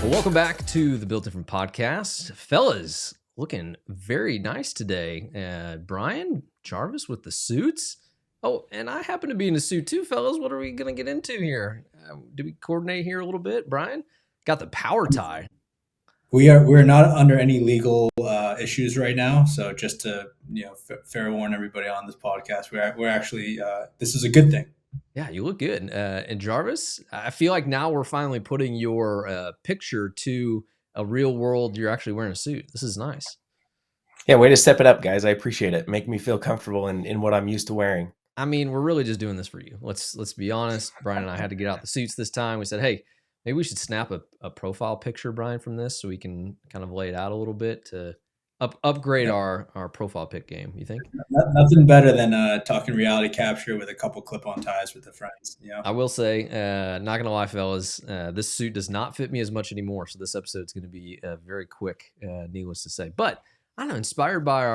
Well, welcome back to the Built Different podcast. Fellas, looking very nice today. Brian, Jarvis with the suits. Oh, and I happen to be in a suit too, fellas. What are we going to get into here? Do we coordinate here a little bit? Brian, got the power tie. We're not under any legal issues right now, so just to fair warn everybody on this podcast, we're actually this is a good thing. Yeah, you look good. And Jarvis, I feel like now we're finally putting your picture to a real world. You're actually wearing a suit. This is nice. Yeah, way to step it up, guys. I appreciate it. Make me feel comfortable in what I'm used to wearing. I mean, we're really just doing this for you. Let's be honest. Brian and I had to get out the suits this time. We said, hey, maybe we should snap a profile picture, Brian, from this so we can kind of lay it out a little bit to upgrade our profile pic game. You think? Nothing better than talking reality capture with a couple clip-on ties with the friends. I will say, not gonna lie, fellas, this suit does not fit me as much anymore. So this episode's going to be very quick, needless to say. But I don't know, inspired by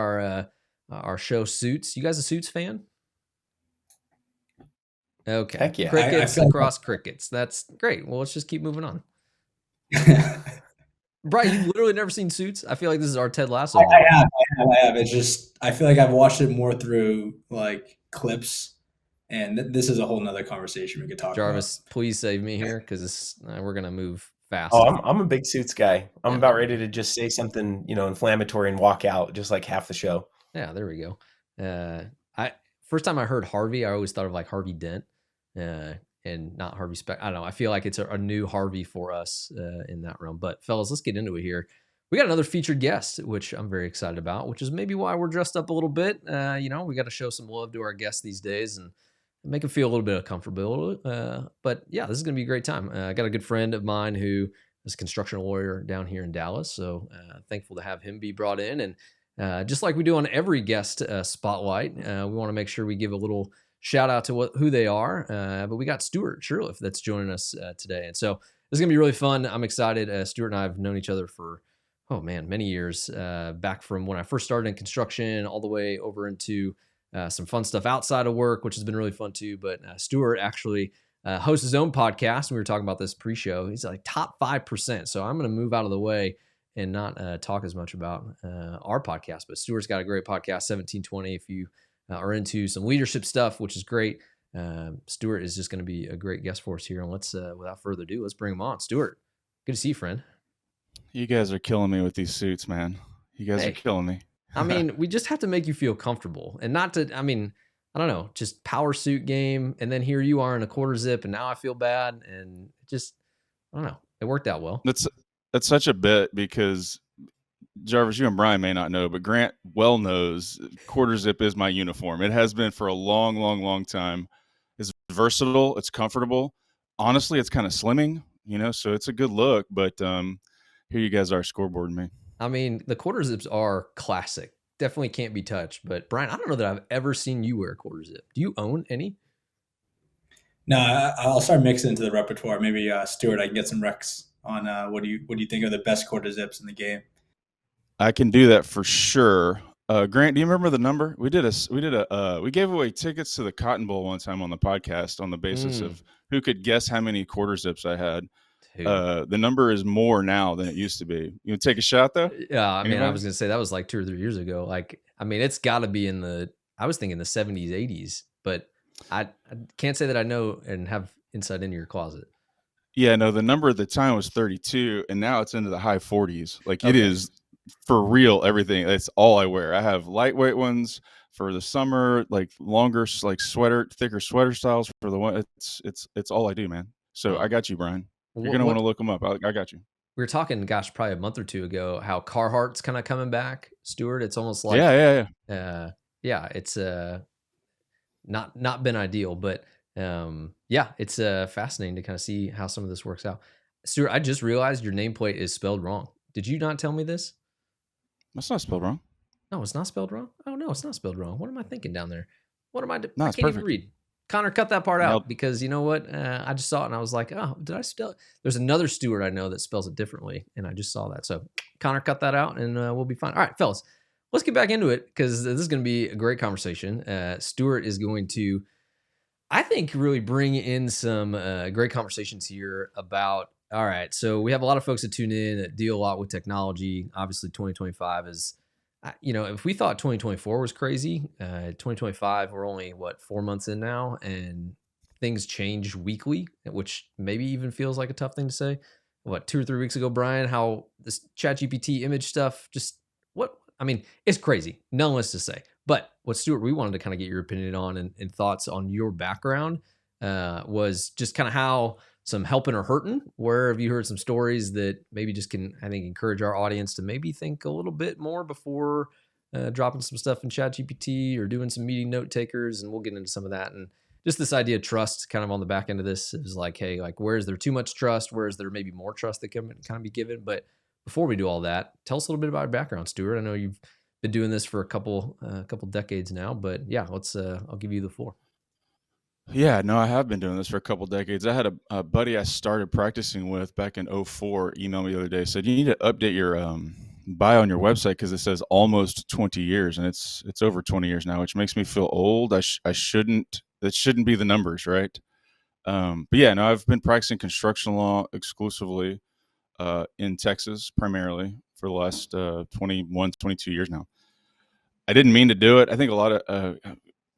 our show Suits. You guys a Suits fan? Okay. Heck yeah. Crickets across crickets. That's great. Well, let's just keep moving on. Brian, you've literally never seen Suits? I feel like this is our Ted Lasso. I have. It's just I feel like I've watched it more through like clips, and this is a whole nother conversation we could talk Jarvis, about. please save me here because we're gonna move fast. Oh, I'm a big Suits guy. I'm about ready to just say something, inflammatory and walk out just like half the show. Yeah, there we go. First time I heard Harvey, I always thought of like Harvey Dent. And not Harvey Specter. I don't know. I feel like it's a new Harvey for us in that realm. But fellas, let's get into it here. We got another featured guest, which I'm very excited about, which is maybe why we're dressed up a little bit. We got to show some love to our guests these days and make them feel a little bit of comfortability. But yeah, this is going to be a great time. I got a good friend of mine who is a construction lawyer down here in Dallas. So thankful to have him be brought in. And just like we do on every guest spotlight, we want to make sure we give a little shout out to who they are. But we got Stuart Shirliff that's joining us today. And so this is going to be really fun. I'm excited. Stuart and I have known each other for, many years, back from when I first started in construction all the way over into some fun stuff outside of work, which has been really fun too. But Stuart actually hosts his own podcast. We were talking about this pre-show. He's like top 5%. So I'm going to move out of the way and not talk as much about our podcast. But Stuart's got a great podcast, 1720, if you are into some leadership stuff, which is great. Stuart is just going to be a great guest for us here. And let's, without further ado, let's bring him on. Stuart, good to see you, friend. You guys are killing me with these suits, man. You guys are killing me. I mean, we just have to make you feel comfortable and not to, I don't know, just power suit game. And then here you are in a quarter zip and now I feel bad. And just, I don't know. It worked out well. That's such a bit because Jarvis, you and Brian may not know, but Grant well knows quarter zip is my uniform. It has been for a long, long, long time. It's versatile. It's comfortable. Honestly, it's kind of slimming, so it's a good look. But here you guys are scoreboarding me. I mean, the quarter zips are classic. Definitely can't be touched. But Brian, I don't know that I've ever seen you wear a quarter zip. Do you own any? No, I'll start mixing into the repertoire. Maybe Stuart, I can get some recs on what do you think are the best quarter zips in the game? I can do that for sure. Grant, do you remember the number? We gave away tickets to the Cotton Bowl one time on the podcast on the basis of who could guess how many quarter zips I had. The number is more now than it used to be. You want to take a shot though? Yeah, I mean, I was going to say that was like 2 or 3 years ago. Like, I mean, it's got to be I was thinking the 70s, 80s, but I can't say that I know and have insight into your closet. Yeah, no, the number at the time was 32, and now it's into the high 40s. Like It is for real. Everything. That's all I wear. I have lightweight ones for the summer, like longer, like thicker sweater styles for the one. It's all I do, man. So I got you, Brian. You're going to want to look them up. I got you. We were talking, probably a month or two ago, how Carhartt's kind of coming back, Stuart. It's almost like, it's not been ideal, but it's fascinating to kind of see how some of this works out. Stuart, I just realized your nameplate is spelled wrong. Did you not tell me this? That's not spelled wrong. No, it's not spelled wrong. Oh no, it's not spelled wrong. What am I thinking down there? What am I doing? No, I it's can't perfect. even read. Connor, cut that part out because you know what? I just saw it and I was like, oh, did I spell it? There's another Stuart I know that spells it differently, and I just saw that. So Connor, cut that out and we'll be fine. All right, fellas, let's get back into it because this is going to be a great conversation. Stuart is going to, I think, really bring in some great conversations here about All right. So we have a lot of folks that tune in that deal a lot with technology. Obviously, 2025 is, if we thought 2024 was crazy, 2025, we're only, 4 months in now, and things change weekly, which maybe even feels like a tough thing to say. 2 or 3 weeks ago, Brian, how this ChatGPT image stuff it's crazy. None less to say. But what, Stuart, we wanted to kind of get your opinion on and thoughts on your background was just kind of how some helping or hurting. Where have you heard some stories that maybe just can, I think, encourage our audience to maybe think a little bit more before dropping some stuff in ChatGPT or doing some meeting note takers? And we'll get into some of that. And just this idea of trust kind of on the back end of this is like, hey, like, where is there too much trust? Where is there maybe more trust that can kind of be given? But before we do all that, tell us a little bit about your background, Stuart. I know you've been doing this for a couple decades now, but yeah, I'll give you the floor. Yeah, no, I have been doing this for a couple decades. I had a buddy I started practicing with back in 04 email me the other day, said you need to update your bio on your website because it says almost 20 years, and it's over 20 years now, which makes me feel old. That shouldn't be the numbers, right? But yeah, no, I've been practicing construction law exclusively in Texas primarily for the last 21, 22 years now. I didn't mean to do it. I think a lot of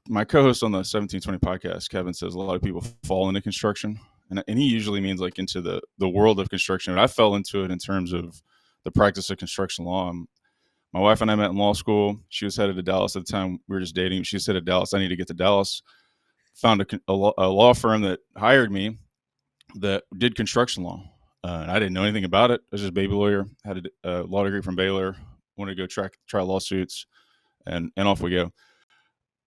my co-host on the 1720 podcast, Kevin, says a lot of people fall into construction, and he usually means like into the world of construction. And I fell into it in terms of the practice of construction law. My wife and I met in law school. She was headed to Dallas at the time. We were just dating. She was headed to Dallas. I need to get to Dallas. Found a law firm that hired me that did construction law. And I didn't know anything about it. I was just a baby lawyer, had a law degree from Baylor, wanted to go try lawsuits, and off we go.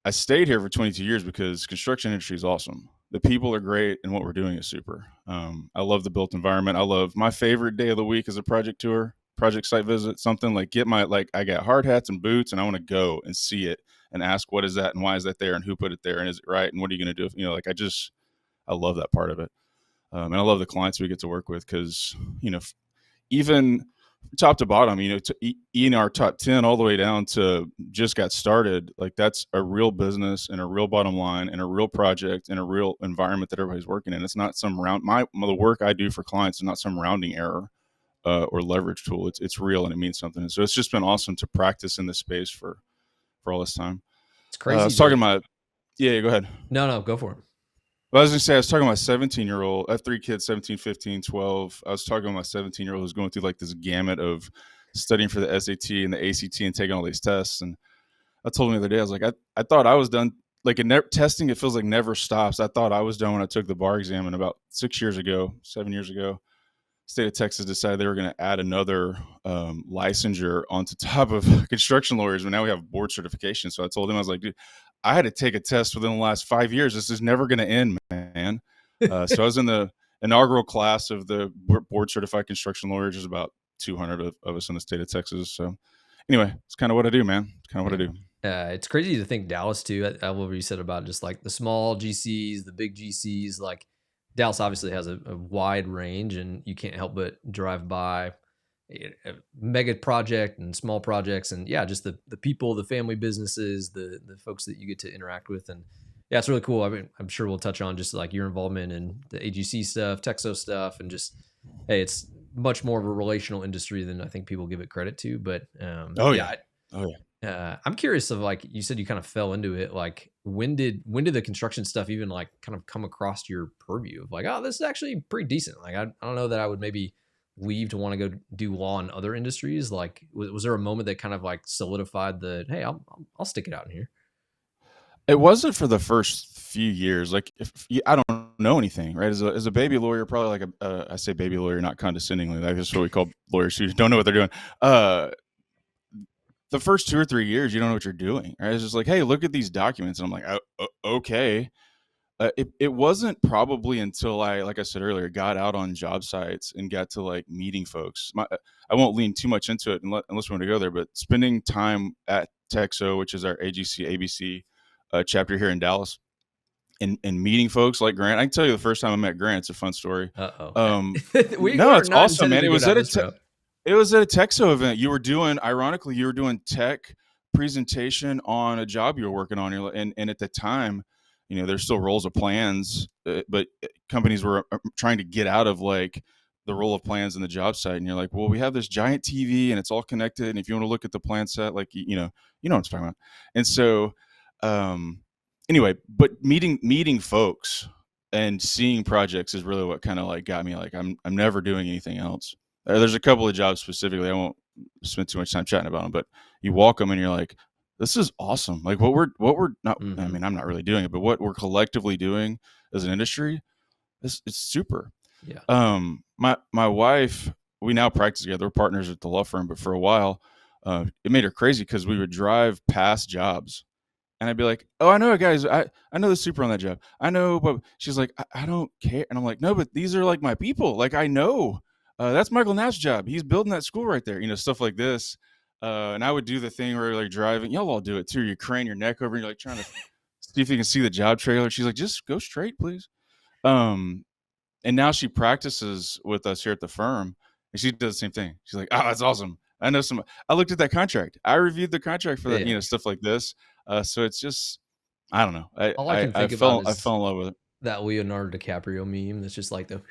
I stayed here for 22 years because construction industry is awesome. The people are great, and what we're doing is super. I love the built environment. I love my favorite day of the week is a project tour, project site visit, something like I got hard hats and boots, and I want to go and see it and ask what is that and why is that there and who put it there and is it right and what are you going to do? I love that part of it. And I love the clients we get to work with because, even top to bottom, in our top 10 all the way down to just got started, like that's a real business and a real bottom line and a real project and a real environment that everybody's working in. It's not some the work I do for clients is not some rounding error or leverage tool. It's real and it means something. And so it's just been awesome to practice in this space for all this time. It's crazy. I was talking about, yeah, go ahead. No, go for it. Well, I was going to say, I was talking about my 17-year-old. I have 3 kids, 17, 15, 12. I was talking about my 17-year-old who's going through like this gamut of studying for the SAT and the ACT and taking all these tests. And I told him the other day, I was like, I thought I was done. Like testing, it feels like never stops. I thought I was done when I took the bar exam. And about 7 years ago, state of Texas decided they were going to add another licensure onto top of construction lawyers. But now we have board certification. So I told him, I was like, dude, I had to take a test within the last 5 years. This is never going to end, man. So I was in the inaugural class of the board certified construction lawyers. There's about 200 of us in the state of Texas. So anyway, it's kind of what I do, man. It's kind of what I do. It's crazy to think Dallas too. I love what you said about just like the small GCs, the big GCs. Like Dallas obviously has a wide range, and you can't help but drive by a mega project and small projects, and yeah, just the people, the family businesses, the folks that you get to interact with. And yeah, it's really cool. I mean, I'm sure we'll touch on just like your involvement in the AGC stuff, Texo stuff, and just, hey, it's much more of a relational industry than I think people give it credit to. But I'm curious of, like you said, you kind of fell into it. Like when did the construction stuff even like kind of come across your purview of like, oh, this is actually pretty decent. Like I don't know that I would maybe leave to want to go do law in other industries. Like was there a moment that kind of like solidified the, hey, I'll stick it out in here? It wasn't for the first few years. Like I don't know anything, right? As a baby lawyer, probably like I say baby lawyer, not condescendingly. Like that's what we call lawyers who don't know what they're doing. The first 2 or 3 years, you don't know what you're doing, right? It's just like, hey, look at these documents. And I'm like, okay. It wasn't probably until like I said earlier, got out on job sites and got to like meeting folks. I won't lean too much into it unless we want to go there, but spending time at Texo, which is our AGC ABC chapter here in Dallas, and meeting folks like Grant. I can tell you the first time I met Grant, it's a fun story. No, it's awesome, man. It was at a Texo event. You were doing tech presentation on a job you were working on. And at the time, there's still rolls of plans, but companies were trying to get out of like the roll of plans in the job site, and you're like, well, we have this giant TV and it's all connected, and if you want to look at the plan set, like, you know what I'm talking about. And so anyway, but meeting folks and seeing projects is really what kind of like got me like, I'm never doing anything else. There's a couple of jobs specifically, I won't spend too much time chatting about them, but you walk them and you're like, this is awesome. Like what we're not, I mean, I'm not really doing it, but what we're collectively doing as an industry, it's super. Yeah. My wife, we now practice together. We're partners at the law firm, but for a while, it made her crazy because we would drive past jobs, and I'd be like, "Oh, I know, guys. I know the super on that job. I know," but she's like, I don't care," and I'm like, "No, but these are like my people. Like I know, that's Michael Knapp's job. He's building that school right there. You know, stuff like this." And I would do the thing where like driving. Y'all all do it too. You crane your neck over, and you're like trying to see if you can see the job trailer. She's like, "Just go straight, please." And now she practices with us here at the firm, and she does the same thing. She's like, "Oh, that's awesome. I know some. I looked at that contract. I reviewed the contract for that. You know, stuff like this." So it's just, I don't know. All I can think I about is fell in love with it. that Leonardo DiCaprio meme. That's just like the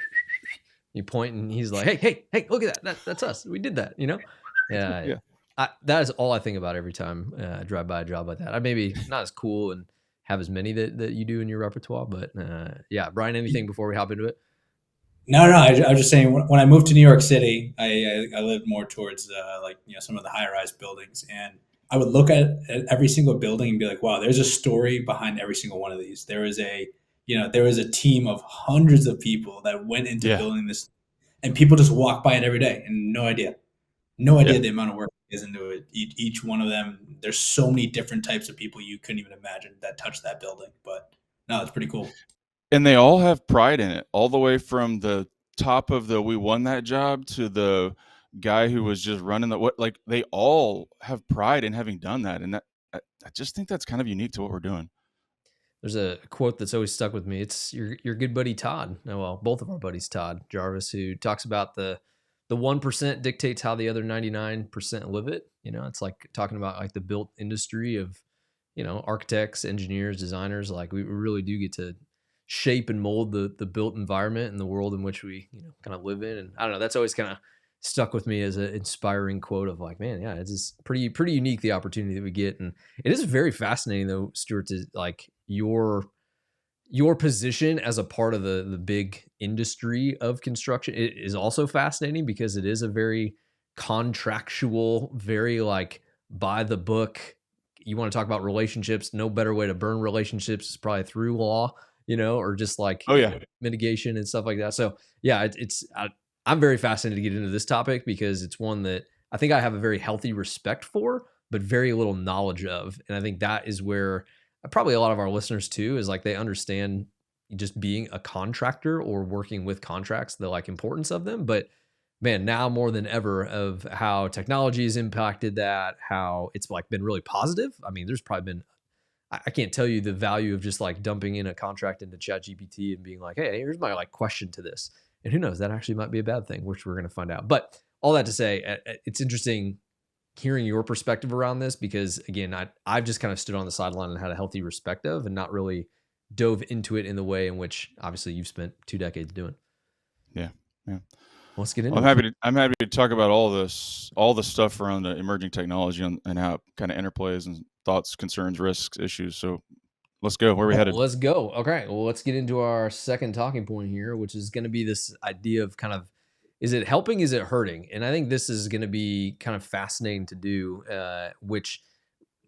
you point and he's like, hey, look at that. That's us. We did that. You know? Yeah. Yeah. That is all I think about every time I drive by a job like that. I maybe not as cool and have as many that you do in your repertoire, but yeah. Brian, anything before we hop into it? No. I was just saying when I moved to New York City, I lived more towards like some of the high rise buildings, and I would look at every single building and be like, wow, there's a story behind every single one of these. There was a team of hundreds of people that went into building this, and people just walk by it every day and no idea the amount of work that goes into it. Each one of them, there's so many different types of people you couldn't even imagine that touch that building. But no, it's pretty cool. And they all have pride in it, all the way from the top of we won that job to the guy who was just running like they all have pride in having done that. And I just think that's kind of unique to what we're doing. There's a quote that's always stuck with me. It's your good buddy Todd. Well, both of our buddies, Todd Jarvis, who talks about the 1% dictates how the other 99% live it. You know, it's like talking about like the built industry of, architects, engineers, designers. Like we really do get to shape and mold the built environment and the world in which we kind of live in. And I don't know, that's always kind of stuck with me as an inspiring quote of like, man, yeah, it's just pretty unique, the opportunity that we get. And it is very fascinating though, Stuart, to like your position as a part of the big industry of construction. It is also fascinating because it is a very contractual, very like by the book. You want to talk about relationships, no better way to burn relationships is probably through law, or just like mitigation and stuff like that. So yeah, I'm very fascinated to get into this topic because it's one that I think I have a very healthy respect for, but very little knowledge of. And I think that is where probably a lot of our listeners too, is like they understand just being a contractor or working with contracts, the like importance of them. But man, now more than ever of how technology has impacted that, how it's like been really positive. I mean, there's probably been, I can't tell you the value of just like dumping in a contract into ChatGPT and being like, hey, here's my like question to this. And who knows, that actually might be a bad thing, which we're going to find out. But all that to say, it's interesting hearing your perspective around this because again, I've just kind of stood on the sideline and had a healthy respect of and not really dove into it in the way in which obviously you've spent 2 decades doing. Yeah. Let's get into it. I'm happy to talk about all the stuff around the emerging technology and how it kind of interplays and thoughts, concerns, risks, issues. So let's go. Where are we headed? Let's go. Okay. Well, let's get into our second talking point here, which is going to be this idea of kind of, is it helping? Is it hurting? And I think this is going to be kind of fascinating to do, which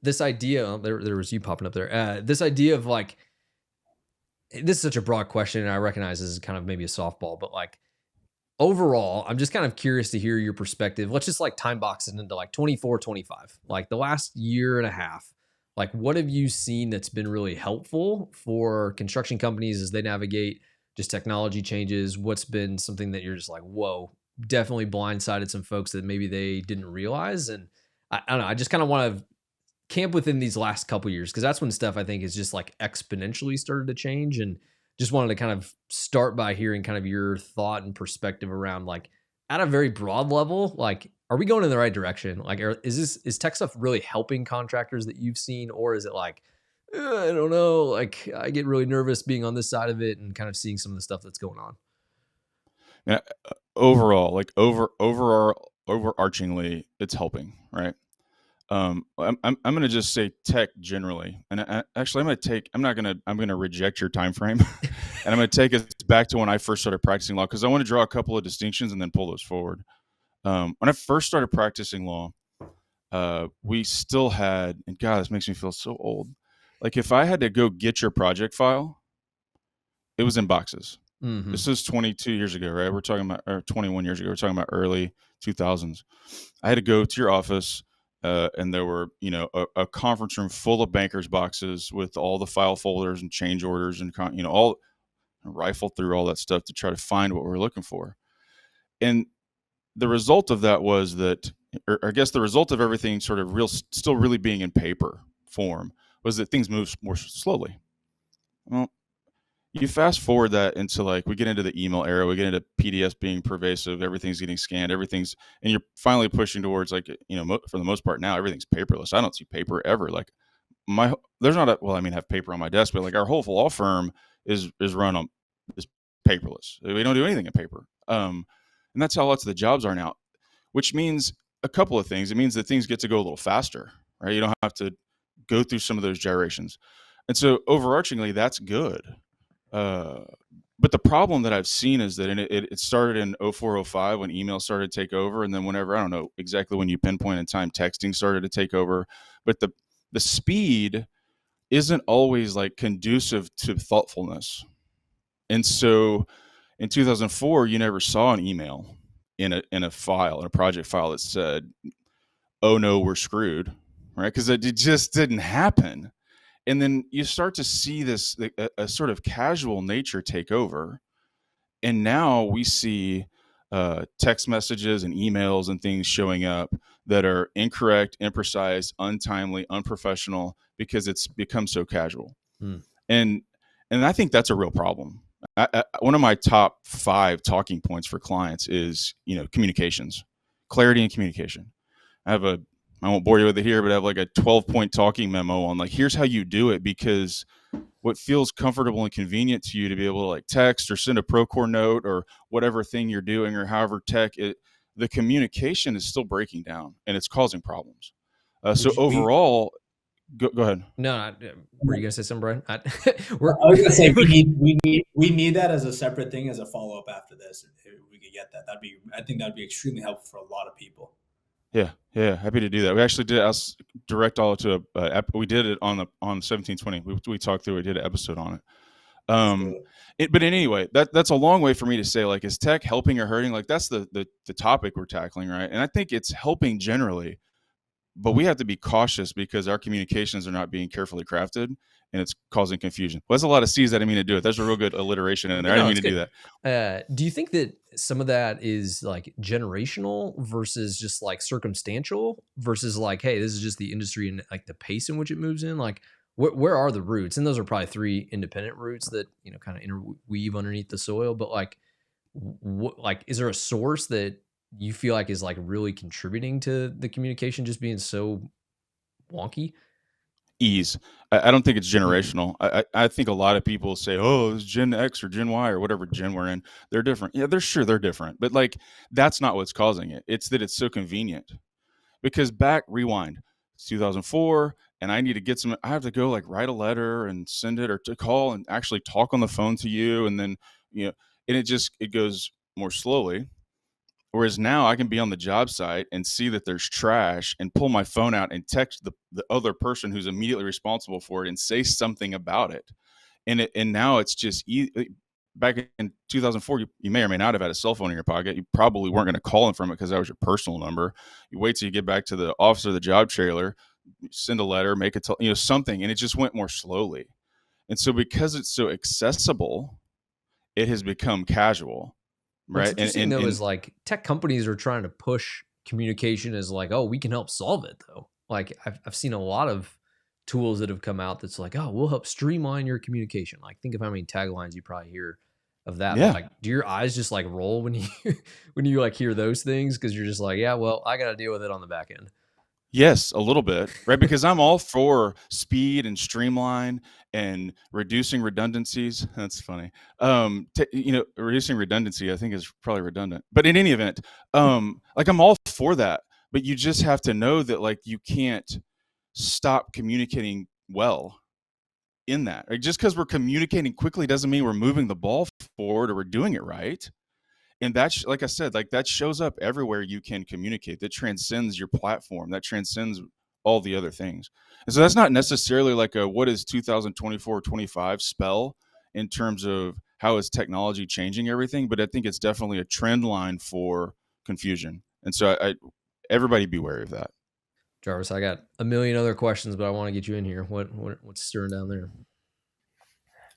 this idea, there was you popping up there. This idea of like, this is such a broad question. And I recognize this is kind of maybe a softball, but like overall, I'm just kind of curious to hear your perspective. Let's just like time box it into like 24, 25, like the last year and a half. Like, what have you seen that's been really helpful for construction companies as they navigate just technology changes? What's been something that you're just like, whoa, definitely blindsided some folks that maybe they didn't realize? And I don't know, I just kind of want to camp within these last couple of years because that's when stuff I think is just like exponentially started to change. And just wanted to kind of start by hearing kind of your thought and perspective around like at a very broad level, like, are we going in the right direction? Like, is tech stuff really helping contractors that you've seen? Or is it like, I don't know, like I get really nervous being on this side of it and kind of seeing some of the stuff that's going on? Yeah, overall, like overarchingly, it's helping, right? I'm going to just say tech generally, and actually I'm going to reject your time frame, and I'm going to take us back to when I first started practicing law, because I want to draw a couple of distinctions and then pull those forward. When I first started practicing law, we still had, and God, this makes me feel so old. Like if I had to go get your project file, it was in boxes. Mm-hmm. This is 22 years ago, right? We're talking about, or 21 years ago. We're talking about early 2000s. I had to go to your office, and there were, a conference room full of bankers boxes with all the file folders and change orders and, all rifle through all that stuff to try to find what we were looking for. And the result of that was that, or I guess the result of everything sort of still really being in paper form, was that things move more slowly. Well, you fast forward that into, like, we get into the email era, we get into PDFs being pervasive, everything's getting scanned, and you're finally pushing towards, like, for the most part now, everything's paperless. I don't see paper ever. Like there's not I have paper on my desk, but like our whole law firm is paperless. We don't do anything in paper. And that's how lots of the jobs are now, which means a couple of things. It means that things get to go a little faster, right? You don't have to go through some of those gyrations. And so overarchingly, that's good. But the problem that I've seen is that it started in 04, 05 when email started to take over. And then whenever, I don't know exactly when you pinpoint in time, texting started to take over. But the speed isn't always like conducive to thoughtfulness. And so in 2004, you never saw an email in a file, in a project file that said, "Oh no, we're screwed," right? Because it just didn't happen. And then you start to see this a sort of casual nature take over, and now we see text messages and emails and things showing up that are incorrect, imprecise, untimely, unprofessional, because it's become so casual. And I think that's a real problem. One of my top 5 talking points for clients is, communications, clarity and communication. I won't bore you with it here, but I have like a 12-point talking memo on, like, here's how you do it, because what feels comfortable and convenient to you to be able to, like, text or send a Procore note or whatever thing you're doing, or however the communication is still breaking down and it's causing problems. So overall, go ahead. No, were you gonna say something, Brian? I was gonna say we need that as a separate thing, as a follow up after this. If we could get that, I think that'd be extremely helpful for a lot of people. Yeah, happy to do that. We actually did direct all to we did it on 1720. We talked through. We did an episode on it. But anyway, that's a long way for me to say, like, is tech helping or hurting? Like, that's the topic we're tackling, right? And I think it's helping generally, but we have to be cautious because our communications are not being carefully crafted, and it's causing confusion. Well, that's a lot of C's. I didn't mean to do it. That's a real good alliteration in there. I didn't mean to do that. Do you think that some of that is like generational versus just like circumstantial versus like, hey, this is just the industry and like the pace in which it moves in? Like, where are the roots? And those are probably 3 independent roots that, kind of interweave underneath the soil. But like, is there a source that you feel like is like really contributing to the communication just being so wonky? Ease. I don't think it's generational. I think a lot of people say, oh, it's Gen X or Gen Y or whatever gen we're in. They're different. Yeah, they're different. But like, that's not what's causing it. It's that it's so convenient. Because rewind, it's 2004, and I need to get I have to go like write a letter and send it, or to call and actually talk on the phone to you. And then, and it goes more slowly. Whereas now I can be on the job site and see that there's trash and pull my phone out and text the other person who's immediately responsible for it and say something about it. And now it's just back in 2004, you may or may not have had a cell phone in your pocket. You probably weren't going to call in from it because that was your personal number. You wait till you get back to the office or the job trailer, send a letter, make a something, and it just went more slowly. And so because it's so accessible, it has become casual. Right. What's interesting though is like tech companies are trying to push communication as like, oh, we can help solve it though. Like I've seen a lot of tools that have come out that's like, oh, we'll help streamline your communication. Like, think of how many taglines you probably hear of that. Yeah. Like, do your eyes just like roll when you like hear those things? Cause you're just like, yeah, well, I got to deal with it on the back end. Yes, a little bit, right? Because I'm all for speed and streamline and reducing redundancies. That's funny. Reducing redundancy, I think, is probably redundant. But in any event, like I'm all for that. But you just have to know that like you can't stop communicating well in that. Like, just because we're communicating quickly doesn't mean we're moving the ball forward or we're doing it right. And that's like I said, like that shows up everywhere you can communicate. That transcends your platform. That transcends all the other things. And so that's not necessarily like a what is 2024 25 spell in terms of how is technology changing everything, but I think it's definitely a trend line for confusion. And so everybody be wary of that. Jarvis, I got a million other questions, but I want to get you in here. What's stirring down there?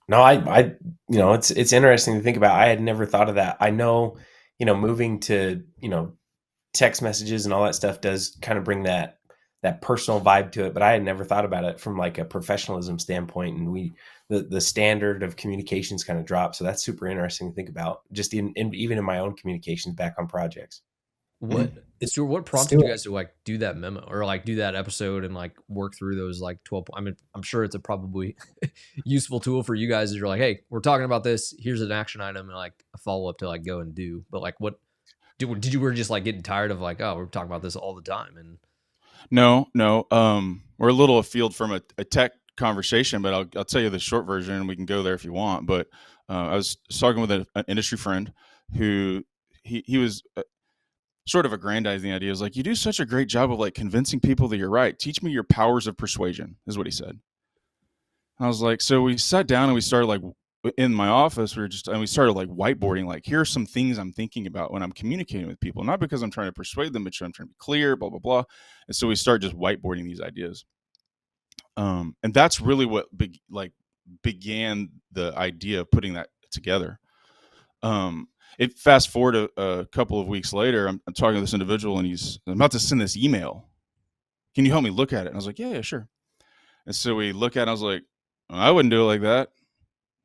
No, it's interesting to think about. I had never thought of that. I know, moving to, text messages and all that stuff does kind of bring that personal vibe to it, but I had never thought about it from like a professionalism standpoint, and the standard of communications kind of dropped. So that's super interesting to think about, just even in my own communications back on projects. Stuart, what prompted you guys to like do that memo or like do that episode and like work through those like 12? I mean, I'm sure it's a probably useful tool for you guys as you're like, hey, we're talking about this. Here's an action item and like a follow up to like go and do. But like, what did you were just like getting tired of like, oh, we're talking about this all the time? And No. We're a little afield from a tech conversation, but I'll tell you the short version and we can go there if you want. But I was talking with an industry friend who he was sort of aggrandizing the idea. Is like, you do such a great job of like convincing people that you're right. Teach me your powers of persuasion, is what he said. And I was like, so we sat down and we started like in my office, we started like whiteboarding, like, here are some things I'm thinking about when I'm communicating with people, not because I'm trying to persuade them, but I'm trying to be clear, blah, blah, blah. And so we started just whiteboarding these ideas. And that's really what began the idea of putting that together. It fast forward a couple of weeks later, I'm talking to this individual and I'm about to send this email. Can you help me look at it? And I was like, yeah, sure. And so we look at it and I was like, I wouldn't do it like that.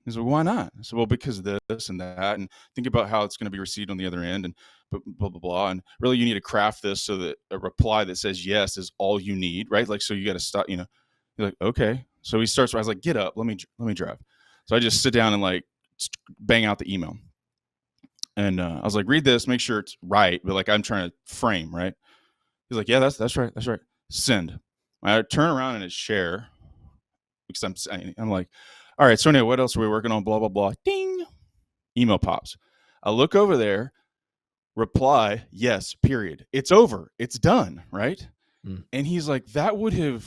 He's like, why not? I said, well, because this and that, and think about how it's going to be received on the other end, and blah, blah, blah. And really, you need to craft this so that a reply that says yes is all you need, right? Like, so you got to stop, you're like, okay. So he starts, I was like, get up, let me drive. So I just sit down and like bang out the email. And I was like, read this, make sure it's right. But like, I'm trying to frame, right? He's like, yeah, that's right. That's right. Send. I turn around and hit share because I'm like, all right, so anyway, what else are we working on? Blah, blah, blah. Ding. Email pops. I look over there, reply, yes, period. It's over. It's done, right? And he's like, that would have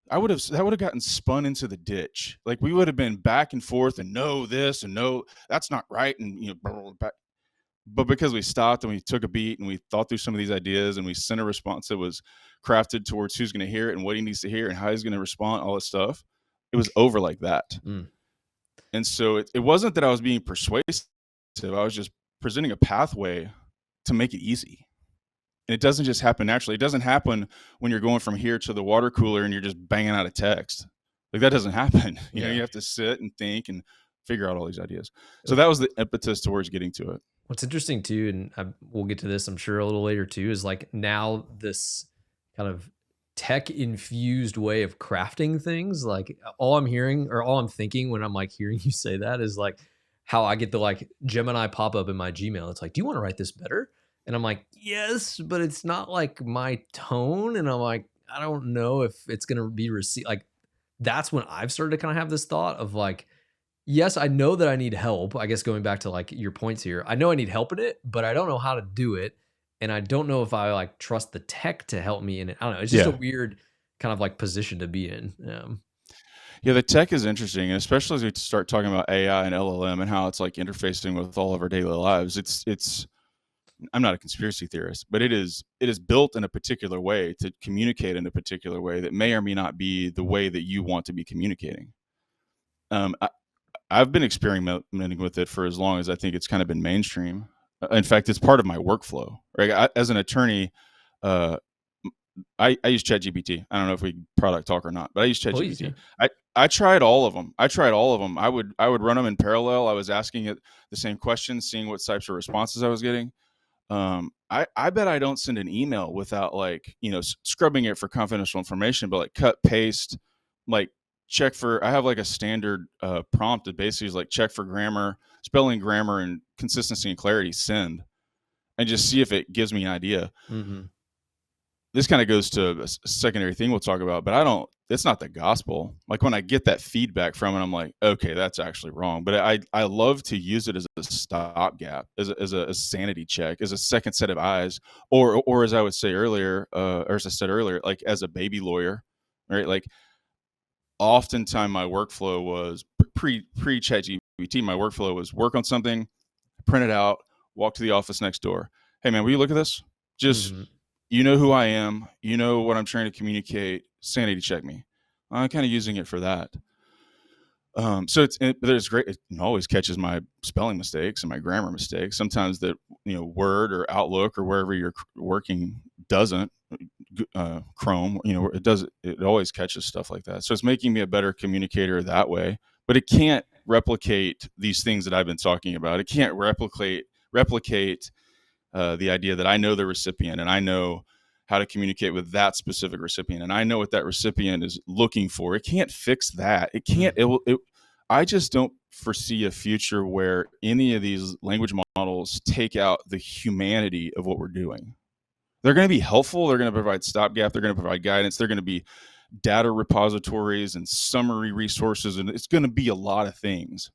gotten spun into the ditch. Like, we would have been back and forth and no this and no, that's not right. And, blah, blah, blah. But because we stopped and we took a beat and we thought through some of these ideas and we sent a response that was crafted towards who's going to hear it and what he needs to hear and how he's going to respond, all this stuff, it was over like that. And so it wasn't that I was being persuasive. I was just presenting a pathway to make it easy. And it doesn't just happen naturally. It doesn't happen when you're going from here to the water cooler and you're just banging out a text. Like, that doesn't happen. You know, you have to sit and think and figure out all these ideas. So that was the impetus towards getting to it. What's interesting too, and we'll get to this, I'm sure, a little later too, is like now this kind of tech infused way of crafting things. Like, all I'm hearing or all I'm thinking when I'm like hearing you say that is like how I get the like Gemini pop up in my Gmail. It's like, do you want to write this better? And I'm like, yes, but it's not like my tone. And I'm like, I don't know if it's going to be received. Like, that's when I've started to kind of have this thought of like, yes, I know that I need help. I guess going back to like your points here, I know I need help in it, but I don't know how to do it. And I don't know if I like trust the tech to help me in it. I don't know. It's just a weird kind of like position to be in. Yeah, the tech is interesting, and especially as we start talking about AI and LLM and how it's like interfacing with all of our daily lives. It's I'm not a conspiracy theorist, but it is built in a particular way to communicate in a particular way that may or may not be the way that you want to be communicating. I've been experimenting with it for as long as I think it's kind of been mainstream. In fact, it's part of my workflow. Right? As an attorney, I use ChatGPT. I don't know if we product talk or not, but I use ChatGPT. I tried all of them. I would run them in parallel. I was asking it the same questions, seeing what types of responses I was getting. I bet I don't send an email without like, scrubbing it for confidential information, but like cut, paste, like check for, I have like a standard prompt that basically is like check for grammar, spelling, grammar, and consistency and clarity, send, and just see if it gives me an idea. Mm-hmm. This kind of goes to a secondary thing we'll talk about, but it's not the gospel. Like when I get that feedback from it, I'm like, okay, that's actually wrong. But I love to use it as a stopgap, as a sanity check, as a second set of eyes, or as I would say earlier, or as I said earlier, like as a baby lawyer, right? Like oftentimes my workflow was pre ChatGPT. My workflow was work on something, print it out, walk to the office next door. Hey man, will you look at this? Just you know who I am, you know what I'm trying to communicate, sanity check me. I'm kind of using it for that. So there's great, it always catches my spelling mistakes and my grammar mistakes. Sometimes that, Word or Outlook or wherever you're working doesn't, Chrome, it always catches stuff like that. So it's making me a better communicator that way, but it can't replicate these things that I've been talking about. It can't replicate the idea that I know the recipient and I know how to communicate with that specific recipient and I know what that recipient is looking for. It can't fix that. It can't. I just don't foresee a future where any of these language models take out the humanity of what we're doing. They're going to be helpful. They're going to provide stopgap. They're going to provide guidance. They're going to be data repositories and summary resources, and it's going to be a lot of things,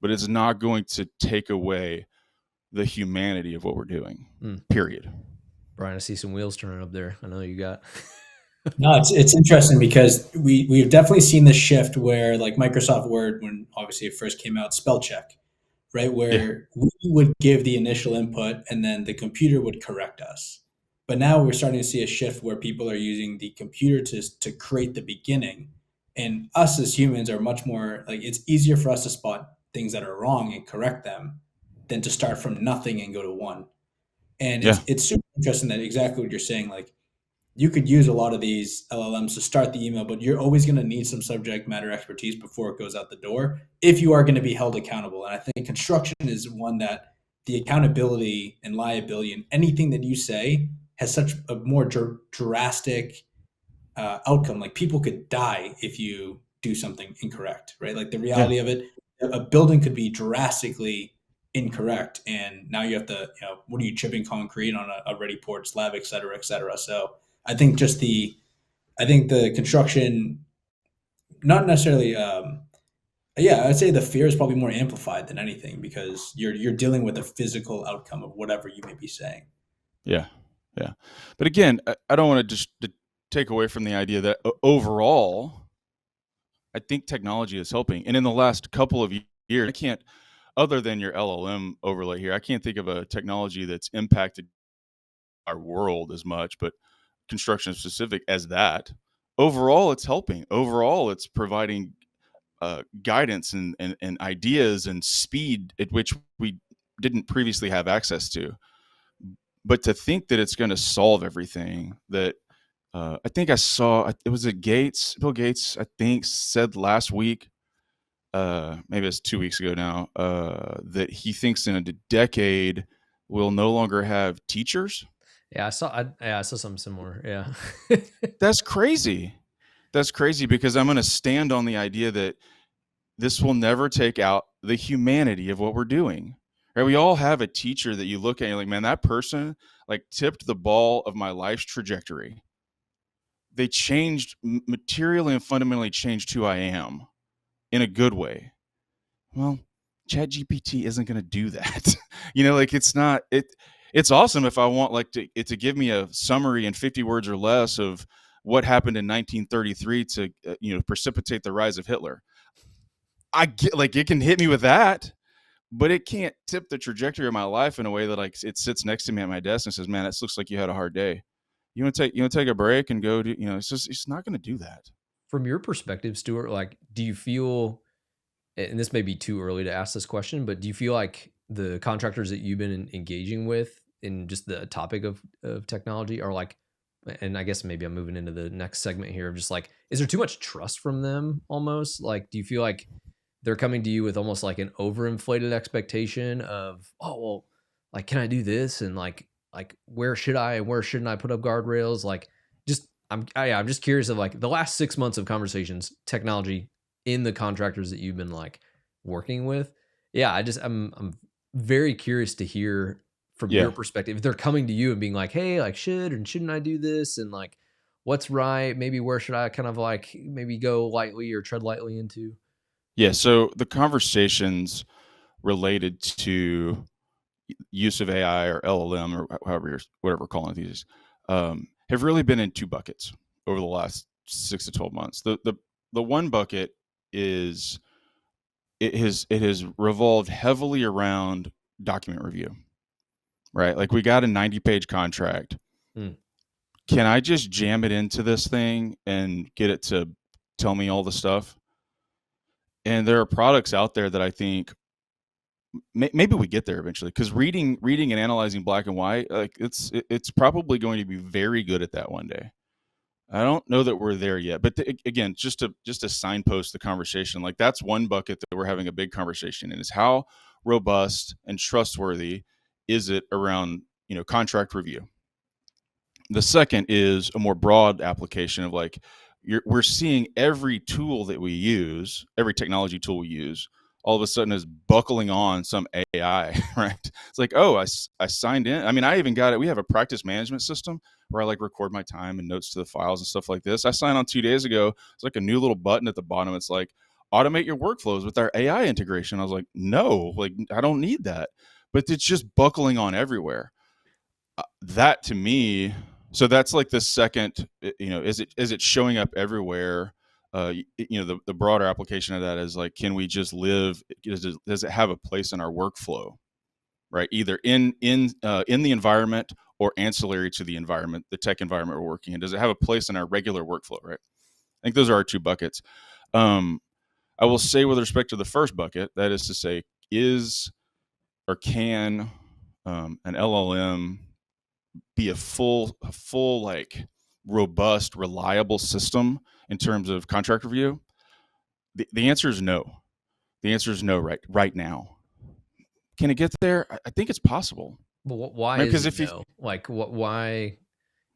but it's not going to take away the humanity of what we're doing, period. Brian, I see some wheels turning up there. I know you got. No, it's interesting because we've definitely seen this shift where like Microsoft Word, when obviously it first came out, spell check, right? Where we would give the initial input and then the computer would correct us. But now we're starting to see a shift where people are using the computer to create the beginning. And us as humans are much more like, it's easier for us to spot things that are wrong and correct them than to start from nothing and go to one. And it's super interesting that exactly what you're saying, like you could use a lot of these LLMs to start the email, but you're always going to need some subject matter expertise before it goes out the door if you are going to be held accountable. And I think construction is one that the accountability and liability and anything that you say has such a more drastic outcome. Like people could die if you do something incorrect, right? Like the reality of it, a building could be drastically incorrect, and now you have to, what are you chipping concrete on a ready poured slab, et cetera, et cetera. So I think the construction, not necessarily, I'd say the fear is probably more amplified than anything because you're dealing with a physical outcome of whatever you may be saying. Yeah. But again, I don't want to just take away from the idea that overall, I think technology is helping. And in the last couple of years, I can't, other than your LLM overlay here, I can't think of a technology that's impacted our world as much, but construction specific as that. Overall, it's helping. Overall, it's providing guidance and ideas and speed at which we didn't previously have access to. But to think that it's going to solve everything, that I think I saw, it was Bill Gates, I think, said last week, maybe it's 2 weeks ago now, that he thinks in a decade we'll no longer have teachers. Yeah, I saw something similar. Yeah. That's crazy. That's crazy because I'm going to stand on the idea that this will never take out the humanity of what we're doing. Right? We all have a teacher that you look at and you're like, man, that person like tipped the ball of my life's trajectory. They changed materially and fundamentally changed who I am in a good way. Well, ChatGPT isn't going to do that. Like it's not it. It's awesome if I want like it to give me a summary in 50 words or less of what happened in 1933 to precipitate the rise of Hitler. I get like it can hit me with that, but it can't tip the trajectory of my life in a way that like it sits next to me at my desk and says, "Man, this looks like you had a hard day. You want to take a break and go do it's not going to do that." From your perspective, Stuart, like, do you feel, and this may be too early to ask this question, but do you feel like the contractors that you've been engaging with in just the topic of technology are like, and I guess maybe I'm moving into the next segment here of just like, is there too much trust from them almost? Like, do you feel like they're coming to you with almost like an overinflated expectation of, oh, well, like, can I do this? And like where should I and where shouldn't I put up guardrails? Like, just I'm just curious of like the last 6 months of conversations, technology in the contractors that you've been like working with. Yeah, I'm very curious to hear from Yeah. your perspective. If they're coming to you and being like, hey, like should and shouldn't I do this? And like what's right? Maybe where should I kind of like maybe go lightly or tread lightly into? Yeah. So the conversations related to use of AI or LLM or whatever we're calling it these, have really been in two buckets over the last 6 to 12 months. The one bucket is it has revolved heavily around document review, right? Like we got a 90-page contract. Can I just jam it into this thing and get it to tell me all the stuff? And there are products out there that I think maybe we get there eventually, because reading and analyzing black and white, like it's probably going to be very good at that one day. I don't know that we're there yet, but again, just to signpost the conversation, like that's one bucket that we're having a big conversation in, is how robust and trustworthy is it around contract review. The second is a more broad application of like we're seeing every tool that we use, every technology tool we use, all of a sudden is buckling on some AI, right? It's like, oh, I signed in. I mean, I even got it. We have a practice management system where I like record my time and notes to the files and stuff like this. I signed on 2 days ago. It's like a new little button at the bottom. It's like, automate your workflows with our AI integration. I was like, no, like I don't need that. But it's just buckling on everywhere. That to me, so that's like the second, is it showing up everywhere? The broader application of that is like, can we just live? Does it have a place in our workflow, right? Either in the environment or ancillary to the environment, the tech environment we're working in. Does it have a place in our regular workflow, right? I think those are our two buckets. I will say with respect to the first bucket, that is to say, is or can an LLM be a full like robust, reliable system in terms of contract review? The answer is no. The answer is no right now. Can it get there? I think it's possible. But why is it no? Like why?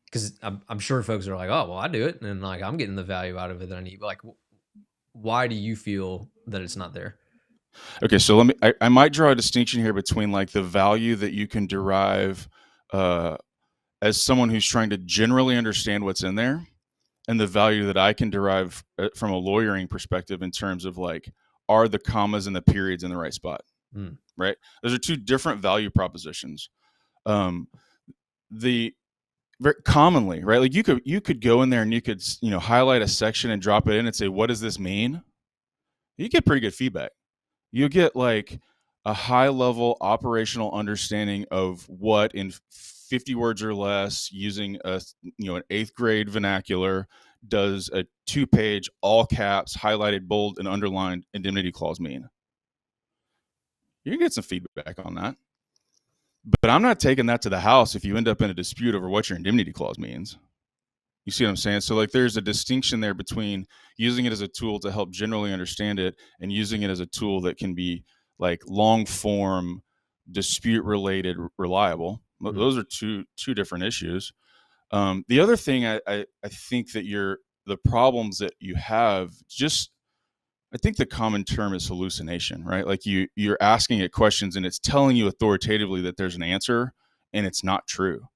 Because I'm sure folks are like, oh, well, I do it, and like I'm getting the value out of it that I need. But like, why do you feel that it's not there? Okay, so I might draw a distinction here between like the value that you can derive as someone who's trying to generally understand what's in there, and the value that I can derive from a lawyering perspective in terms of like, are the commas and the periods in the right spot? Right? Those are two different value propositions. Very commonly, right? Like you could go in there and you could highlight a section and drop it in and say, what does this mean? You get pretty good feedback. You get like a high level operational understanding of what, in 50 words or less, using an 8th grade vernacular, does a 2-page all caps highlighted, bold, and underlined indemnity clause mean. You can get some feedback on that, but I'm not taking that to the house if you end up in a dispute over what your indemnity clause means. You see what I'm saying? So like there's a distinction there between using it as a tool to help generally understand it and using it as a tool that can be like long form, dispute related, reliable. Those are two different issues. The other thing I think that the problems that you have, I think the common term is hallucination, right? Like you're asking it questions and it's telling you authoritatively that there's an answer and it's not true.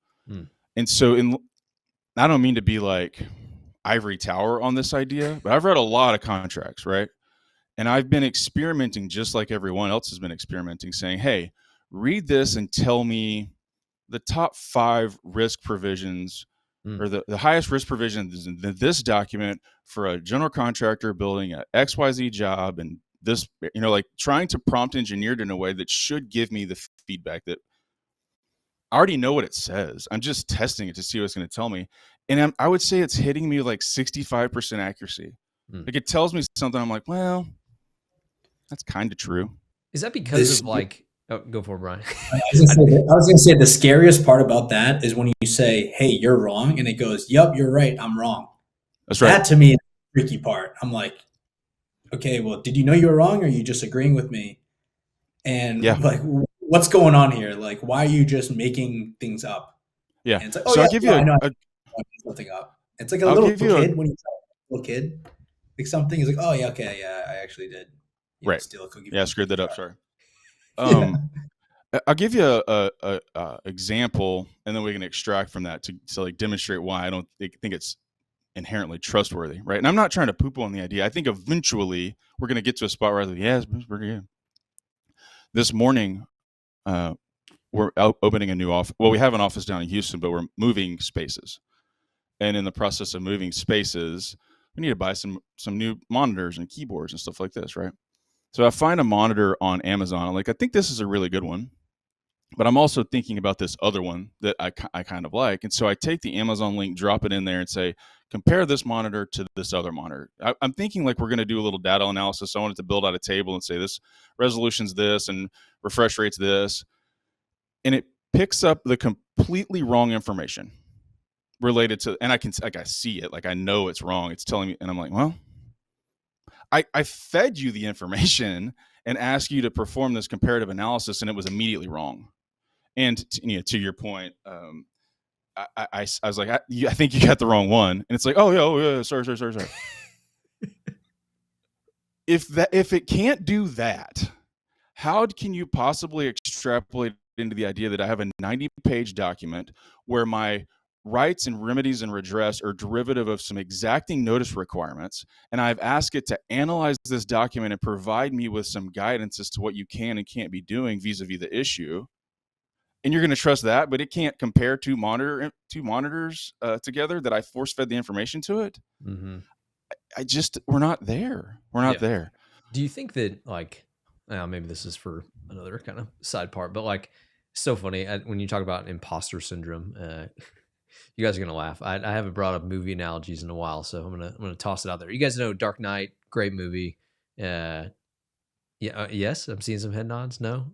And so I don't mean to be like ivory tower on this idea, but I've read a lot of contracts, right? And I've been experimenting just like everyone else has been experimenting, saying, hey, read this and tell me the top 5 risk provisions or the highest risk provisions in this document for a general contractor building a XYZ job, and this, like trying to prompt engineer it in a way that should give me the feedback that I already know what it says. I'm just testing it to see what it's going to tell me. And I would say it's hitting me like 65% accuracy. Like it tells me something. I'm like, well, that's kind of true. Is that because of like, oh, go for it, Brian. I was going to say the scariest part about that is when you say, hey, you're wrong. And it goes, yep, you're right. I'm wrong. That's right. That to me is the tricky part. I'm like, okay, well, did you know you were wrong or are you just agreeing with me? And like, what's going on here? Like, why are you just making things up? Yeah. And it's like, oh So yeah, I'll give yeah, you I know, a I'm making something up. It's like a I'll little give you a kid when you tell a little kid like something. He's like, oh yeah, okay, yeah, I actually did, right. steal a cookie Yeah, I from a screwed cookie that up. jar. Sorry. Yeah. I'll give you a example, and then we can extract from that to like demonstrate why I don't think it's inherently trustworthy, right? And I'm not trying to poo-poo on the idea. I think eventually we're going to get to a spot where I like, yeah, it's pretty good. This morning, we're opening a new office. Well, we have an office down in Houston, but we're moving spaces. And in the process of moving spaces, we need to buy some new monitors and keyboards and stuff like this, right? So I find a monitor on Amazon. I'm like, I think this is a really good one, but I'm also thinking about this other one that I kind of like. And so I take the Amazon link, drop it in there, and say, compare this monitor to this other monitor. I'm thinking like we're going to do a little data analysis. So I wanted to build out a table and say this resolution's this and refresh rate's this. And it picks up the completely wrong information related to, and I see it, like I know it's wrong. It's telling me, and I'm like, well, I fed you the information and asked you to perform this comparative analysis, and it was immediately wrong. And to your point, I was like, I think you got the wrong one, and it's like, oh yeah, sorry. If it can't do that, how can you possibly extrapolate into the idea that I have a 90-page document where my rights and remedies and redress are derivative of some exacting notice requirements, and I've asked it to analyze this document and provide me with some guidance as to what you can and can't be doing vis-a-vis the issue, and you're going to trust that, but it can't compare two monitors together that I force-fed the information to it? Mm-hmm. We're not there. We're not there. Do you think that, like, maybe this is for another kind of side part, but like, so funny when you talk about imposter syndrome. You guys are gonna laugh. I haven't brought up movie analogies in a while, so I'm gonna toss it out there. You guys know Dark Knight, great movie. Yes, I'm seeing some head nods. No,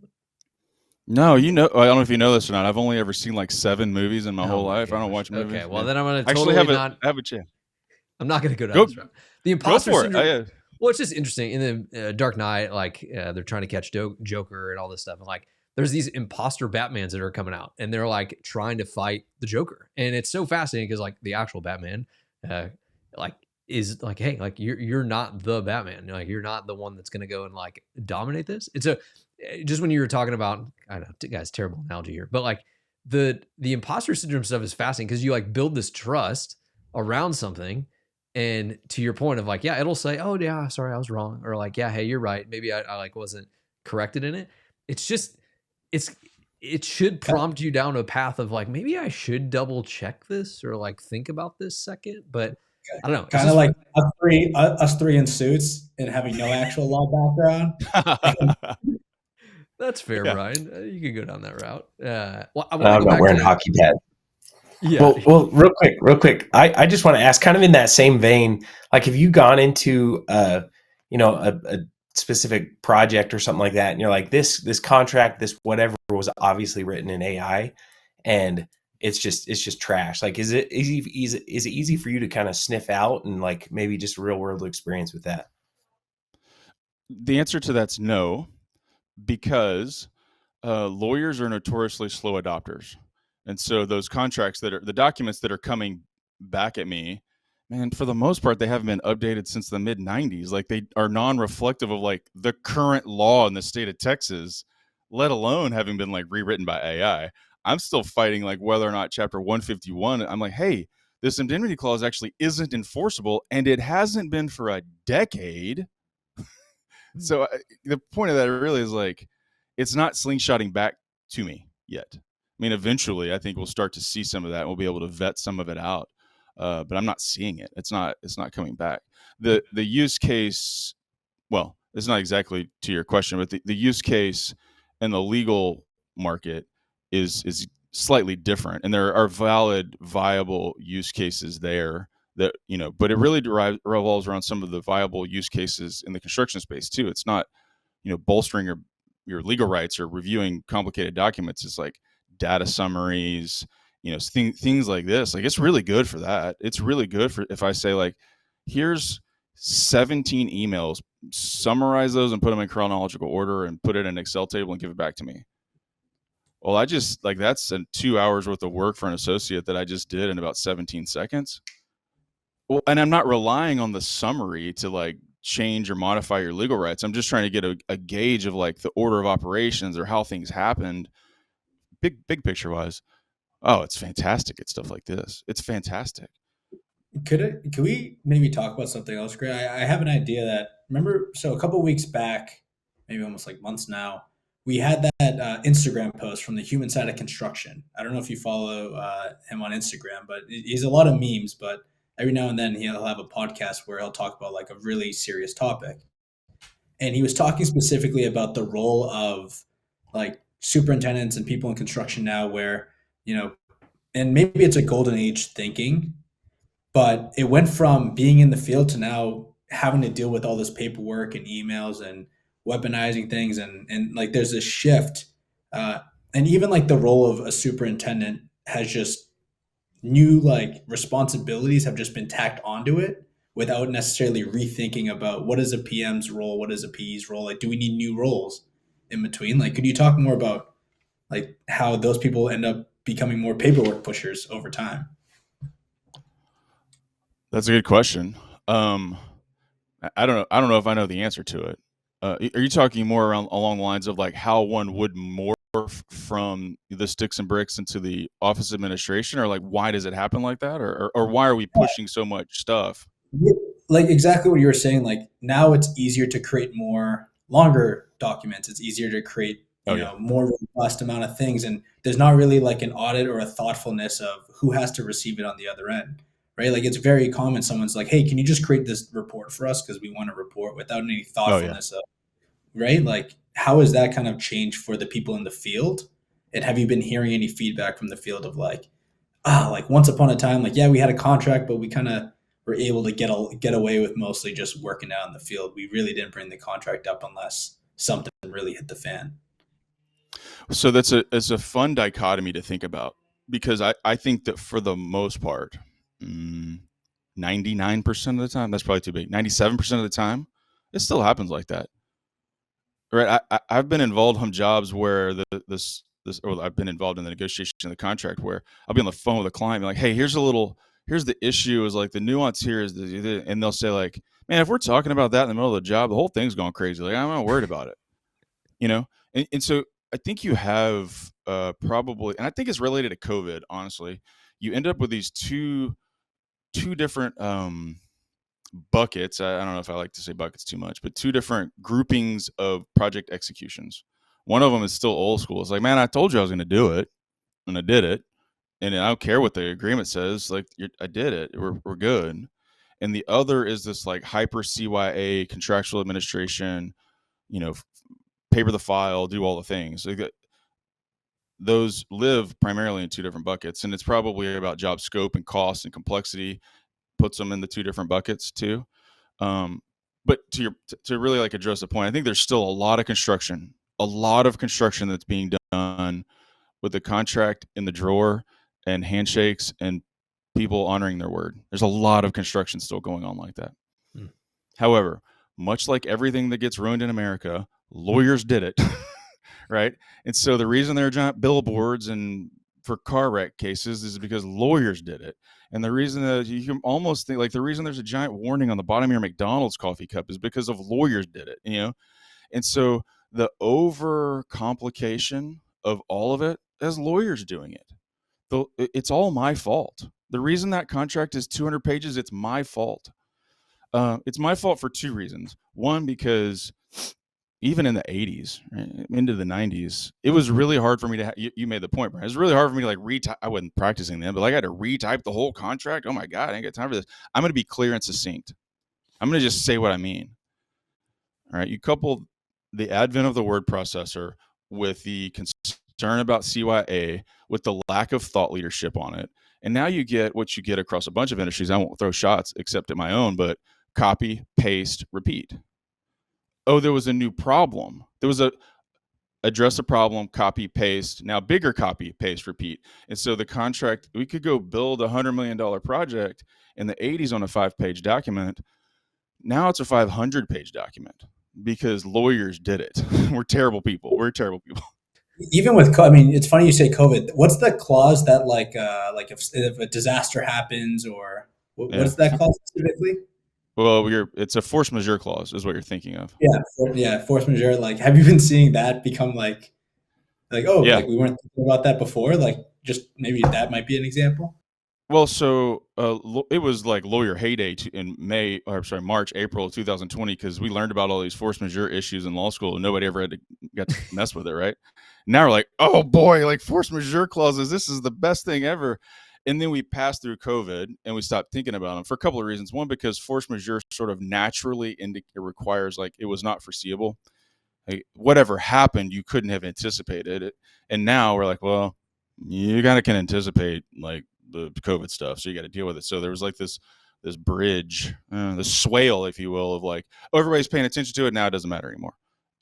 I don't know if you know this or not. I've only ever seen like 7 movies in my whole life. gosh. I don't watch movies. Okay, well Yeah. then I'm gonna Actually totally have a chance. I'm not gonna go down Go, this route. The go imposter for syndrome. it. Well, it's just interesting in the Dark Knight, like they're trying to catch Joker and all this stuff, and like there's these imposter Batmans that are coming out, and they're like trying to fight the Joker, and it's so fascinating because like the actual Batman, like is like, hey, like you're not the Batman, like you're not the one that's gonna go and like dominate this. It's just when you were talking about, I know, guys, terrible analogy here, but like the imposter syndrome stuff is fascinating because you like build this trust around something. And to your point of like, yeah, it'll say, oh yeah, sorry, I was wrong. Or like, yeah, hey, you're right. Maybe I like wasn't corrected in it. It's just, it should prompt you down a path of like, maybe I should double check this or like think about this second. But I don't know. Kind of like us three in suits and having no actual law background. That's fair, Yeah. Brian. You could go down that route. Well, I I'm want to go not back wearing to hockey pads. Yeah. Well, real quick. I just want to ask, kind of in that same vein, like, have you gone into a specific project or something like that, and you're like, this contract, this whatever was obviously written in AI, and it's just trash. Like, is it easy for you to kind of sniff out and like maybe just real world experience with that? The answer to that's no, because lawyers are notoriously slow adopters. And so those contracts the documents that are coming back at me, man, for the most part, they haven't been updated since the mid 90s. Like they are non-reflective of like the current law in the state of Texas, let alone having been like rewritten by AI. I'm still fighting like whether or not chapter 151, I'm like, hey, this indemnity clause actually isn't enforceable, and it hasn't been for a decade. So the point of that really is like, it's not slingshotting back to me yet. I mean, eventually I think we'll start to see some of that and we'll be able to vet some of it out. But I'm not seeing it. It's not coming back. The use case, well, it's not exactly to your question, but the use case and the legal market is slightly different. And there are valid, viable use cases there that, but it really revolves around some of the viable use cases in the construction space too. It's not, bolstering your legal rights or reviewing complicated documents. It's like data summaries, things like this. Like, it's really good for that. It's really good for if I say like, here's 17 emails, summarize those and put them in chronological order and put it in an Excel table and give it back to me. Well, I just like that's 2 hours worth of work for an associate that I just did in about 17 seconds. Well, and I'm not relying on the summary to like change or modify your legal rights. I'm just trying to get a gauge of like the order of operations or how things happened, big picture wise. Oh, it's fantastic at stuff like this. It's fantastic. Could we maybe talk about something else, Gray? I have an idea that remember. So a couple weeks back, maybe almost like months now, we had that Instagram post from the human side of construction. I don't know if you follow him on Instagram, but he's a lot of memes. But every now and then he'll have a podcast where he'll talk about like a really serious topic. And he was talking specifically about the role of like superintendents and people in construction now, where you know, and maybe it's a golden age thinking, but it went from being in the field to now having to deal with all this paperwork and emails and weaponizing things, and like there's this shift, uh, and even like the role of a superintendent has just new like responsibilities have just been tacked onto it without necessarily rethinking about what is a PM's role, what is a PE's role, like do we need new roles in between? Like could you talk more about like how those people end up becoming more paperwork pushers over time? That's a good question. I don't know. I don't know if I know the answer to it. Are you talking more around along the lines of like how one would morph from the sticks and bricks into the office administration, or like why does it happen like that, or why are we pushing so much stuff? Yeah, like exactly what you were saying. Like now it's easier to create more longer documents. It's easier to create, Oh yeah. more robust amount of things. And there's not really like an audit or a thoughtfulness of who has to receive it on the other end. Right. Like it's very common. Someone's like, hey, can you just create this report for us? Because we want to report without any Oh yeah. thoughtfulness of, right? Like how has that kind of changed for the people in the field? And have you been hearing any feedback from the field of like, like once upon a time, like yeah, we had a contract, but we kind of were able to get away with mostly just working out in the field. We really didn't bring the contract up unless something really hit the fan. So it's a fun dichotomy to think about, because I think that for the most part, 99% of the time, that's probably too big. 97% of the time, it still happens like that. Right. I've been involved in jobs where or I've been involved in the negotiation of the contract where I'll be on the phone with a client and be like, hey, here's the issue is like the nuance here is and they'll say like, man, if we're talking about that in the middle of the job, the whole thing's going crazy. Like I'm not worried about it, you know? And so I think you have probably, and I think it's related to COVID, honestly, you end up with these two different, buckets. I don't know if I like to say buckets too much, but two different groupings of project executions. One of them is still old school. It's like, man, I told you I was going to do it, and I did it, and I don't care what the agreement says. Like, I did it. We're good. And the other is this like hyper CYA contractual administration. Paper the file, do all the things. Like, those live primarily in two different buckets, and it's probably about job scope and cost and complexity puts them in the two different buckets too. But to really like address the point, I think there's still a lot of construction that's being done with the contract in the drawer and handshakes and people honoring their word. There's a lot of construction still going on like that. However, much like everything that gets ruined in America, lawyers did it, right? And so the reason there are giant billboards and for car wreck cases is because lawyers did it. And the reason that you can almost think like the reason there's a giant warning on the bottom of your McDonald's coffee cup is because of lawyers did it, And so the over complication of all of it is lawyers doing it. It's all my fault. The reason that contract is 200 pages, it's my fault. It's my fault for two reasons. One, because even in the 80s, right, into the 90s, it was really hard for me to you made the point, Brian. It was really hard for me to like retype. I wasn't practicing then, but like I had to retype the whole contract. Oh my God, I ain't got time for this. I'm going to be clear and succinct. I'm going to just say what I mean. All right. You couple the advent of the word processor with the concern about CYA, with the lack of thought leadership on it. And now you get what you get across a bunch of industries. I won't throw shots except at my own, but copy, paste, repeat. Oh, there was a new problem. There was address a problem, copy, paste, now bigger copy, paste, repeat. And so the contract, we could go build $100 million project in the 80s on a 5-page document. Now it's a 500-page document because lawyers did it. We're terrible people. Even with, I mean, it's funny you say COVID. What's the clause that like if a disaster happens or Yeah. what's that clause specifically? Well, it's a force majeure clause is what you're thinking of. Yeah, force majeure. Like, have you been seeing that become like oh, Yeah. like we weren't thinking about that before? Like, just maybe that might be an example. Well, so it was like lawyer heyday in March, April of 2020, because we learned about all these force majeure issues in law school, and nobody ever got to mess with it, right? Now we're like, oh boy, like force majeure clauses, this is the best thing ever. And then we passed through COVID, and we stopped thinking about them for a couple of reasons. One, because force majeure sort of naturally it requires, like, it was not foreseeable. Like, whatever happened, you couldn't have anticipated it. And now we're like, well, you kind of can anticipate like the COVID stuff, so you got to deal with it. So there was like this bridge, the swale, if you will, of like, oh, everybody's paying attention to it now. It doesn't matter anymore.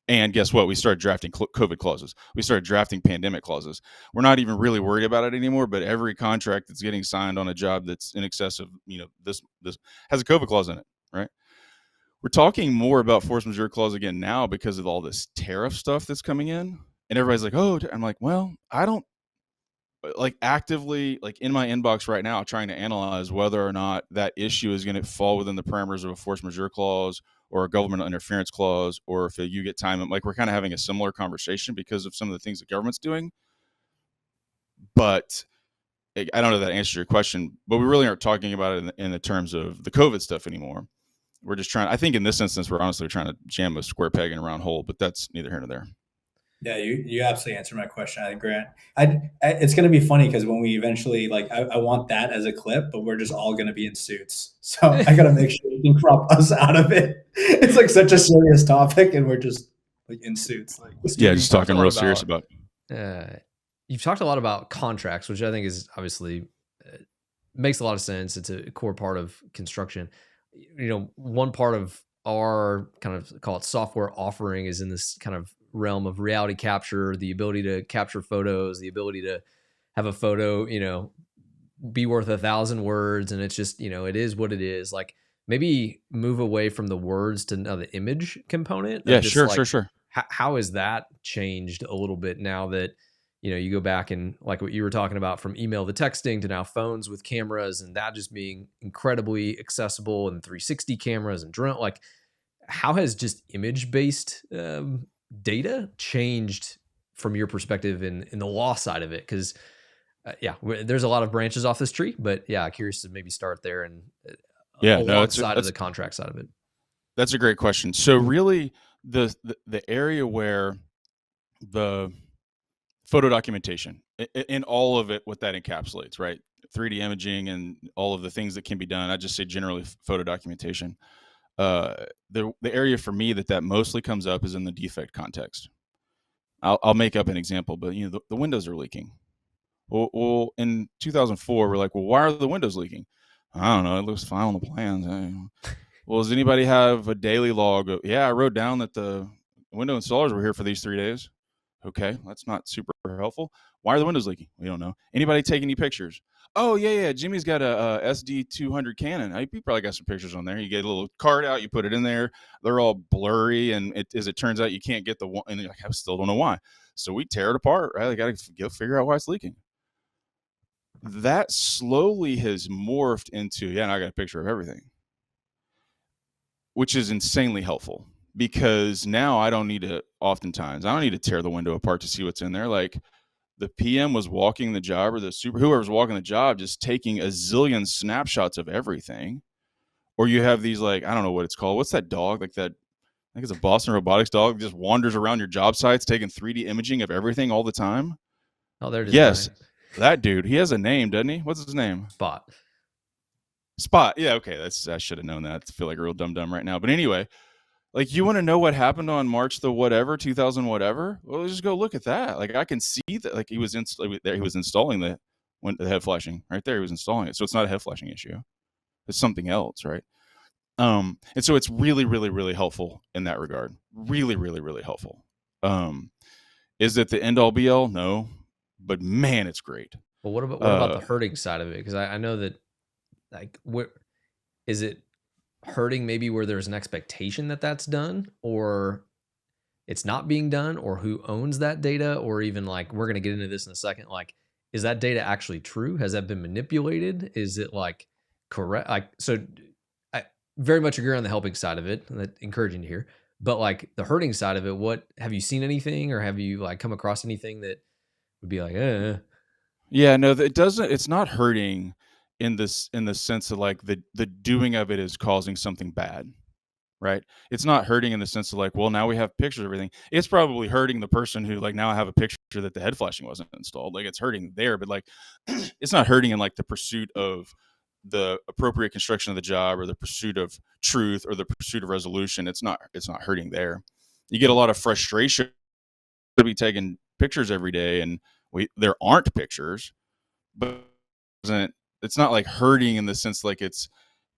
And guess what? We started drafting COVID clauses. We started drafting pandemic clauses. We're not even really worried about it anymore. But every contract that's getting signed on a job that's in excess of, this has a COVID clause in it, right? We're talking more about force majeure clause again now because of all this tariff stuff that's coming in, and everybody's like, oh, I'm like, well, I don't like actively, like in my inbox right now, trying to analyze whether or not that issue is going to fall within the parameters of a force majeure clause or a government interference clause, or if you get time. Like, we're kind of having a similar conversation because of some of the things the government's doing. But I don't know if that answers your question, but we really aren't talking about it in the terms of the COVID stuff anymore. We're just trying, I think in this instance, we're honestly trying to jam a square peg in a round hole, but that's neither here nor there. Yeah, you absolutely answered my question, Grant. It's going to be funny because when we eventually I want that as a clip, but we're just all going to be in suits. So I got to make sure we can crop us out of it. It's like such a serious topic, and we're just like in suits. Like, yeah, just talking real serious about. You've talked a lot about contracts, which I think is obviously makes a lot of sense. It's a core part of construction. One part of our kind of, call it, software offering is in this kind of realm of reality capture, the ability to capture photos, the ability to have a photo, be worth 1,000 words. And it's just, it is what it is. Like, maybe move away from the words to now the image component. Yeah, sure. How has that changed a little bit now that, you go back and, like what you were talking about, from email to texting to now phones with cameras, and that just being incredibly accessible, and 360 cameras and drone, like, how has just image-based data changed from your perspective in the law side of it? Because there's a lot of branches off this tree, but curious to maybe start there and alongside of the contract side of it. That's a great question. So really, the area where the photo documentation in all of it, what that encapsulates, right? 3D imaging and all of the things that can be done. I just say generally photo documentation. The area for me that mostly comes up is in the defect context. I'll make up an example, but the windows are leaking. Well, in 2004, we're like, well, why are the windows leaking? I don't know. It looks fine on the plans. Well, does anybody have a daily log? Yeah, I wrote down that the window installers were here for these 3 days. Okay, that's not super helpful. Why are the windows leaking? We don't know. Anybody take any pictures? Oh, yeah. Jimmy's got a SD200 Canon. He probably got some pictures on there. You get a little card out, you put it in there. They're all blurry, and as it turns out, you can't get the one. And you're like, I still don't know why. So we tear it apart, right? I got to go figure out why it's leaking. That slowly has morphed into, I got a picture of everything, which is insanely helpful. Because now I don't need to tear the window apart to see what's in there. Like, the PM was walking the job, or whoever's walking the job, just taking a zillion snapshots of everything. Or you have these, like, I don't know what it's called. What's that dog? Like that, I think it's a Boston Robotics dog, just wanders around your job sites taking 3D imaging of everything all the time. Oh, there it is. Yes, that dude. He has a name, doesn't he? What's his name? Spot. Yeah, okay. I should have known that. I feel like a real dum-dum right now. But anyway, like, you want to know what happened on March the whatever, 2000 whatever? Well, just go look at that. Like, I can see that, like, he was installing the head flashing right there. He was installing it. So it's not a head flashing issue. It's something else, right? And so it's really, really, really helpful in that regard. Really, really, really helpful. Is it the end all be all? No. But man, it's great. Well, what about the hurting side of it? Because I know that, like, is it hurting maybe where there's an expectation that that's done, or it's not being done, or who owns that data, or even like, we're going to get into this in a second. Like, is that data actually true? Has that been manipulated? Is it like correct? Like, so I very much agree on the helping side of it. That's encouraging to hear. But like the hurting side of it, what have you seen anything, or have you like come across anything that would be like, Yeah, no, it doesn't. It's not hurting in the sense of like the doing of it is causing something bad, right? It's not hurting in the sense of like, well, now we have pictures of everything. It's probably hurting the person who like now I have a picture that the head flashing wasn't installed. Like it's hurting there, but like it's not hurting in like the pursuit of the appropriate construction of the job, or the pursuit of truth, or the pursuit of resolution. It's not hurting there. You get a lot of frustration to be taking pictures every day, and there aren't pictures, but it's not like hurting in the sense like it's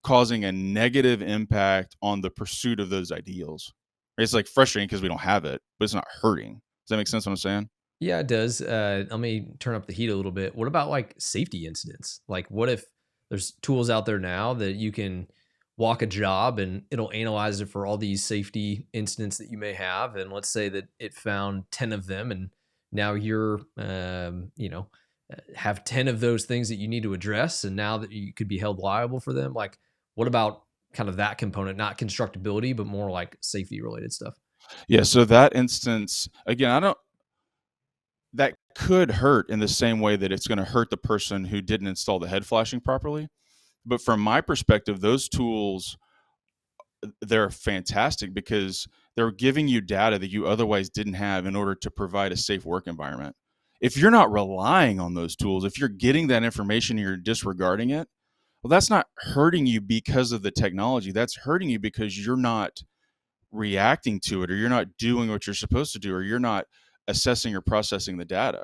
causing a negative impact on the pursuit of those ideals. It's like frustrating because we don't have it, but it's not hurting. Does that make sense what I'm saying? yeah, it does. Let me turn up the heat a little bit. What about like safety incidents? Like, what if there's tools out there now that you can walk a job and it'll analyze it for all these safety incidents that you may have? And let's say that it found 10 of them, and now you're, have 10 of those things that you need to address. And now that you could be held liable for them, like, what about kind of that component, not constructability, but more like safety related stuff? Yeah. So that instance, again, that could hurt in the same way that it's going to hurt the person who didn't install the head flashing properly. But from my perspective, those tools, they're fantastic because they're giving you data that you otherwise didn't have in order to provide a safe work environment. If you're not relying on those tools, if you're getting that information and you're disregarding it, well, that's not hurting you because of the technology. That's hurting you because you're not reacting to it, or you're not doing what you're supposed to do, or you're not assessing or processing the data.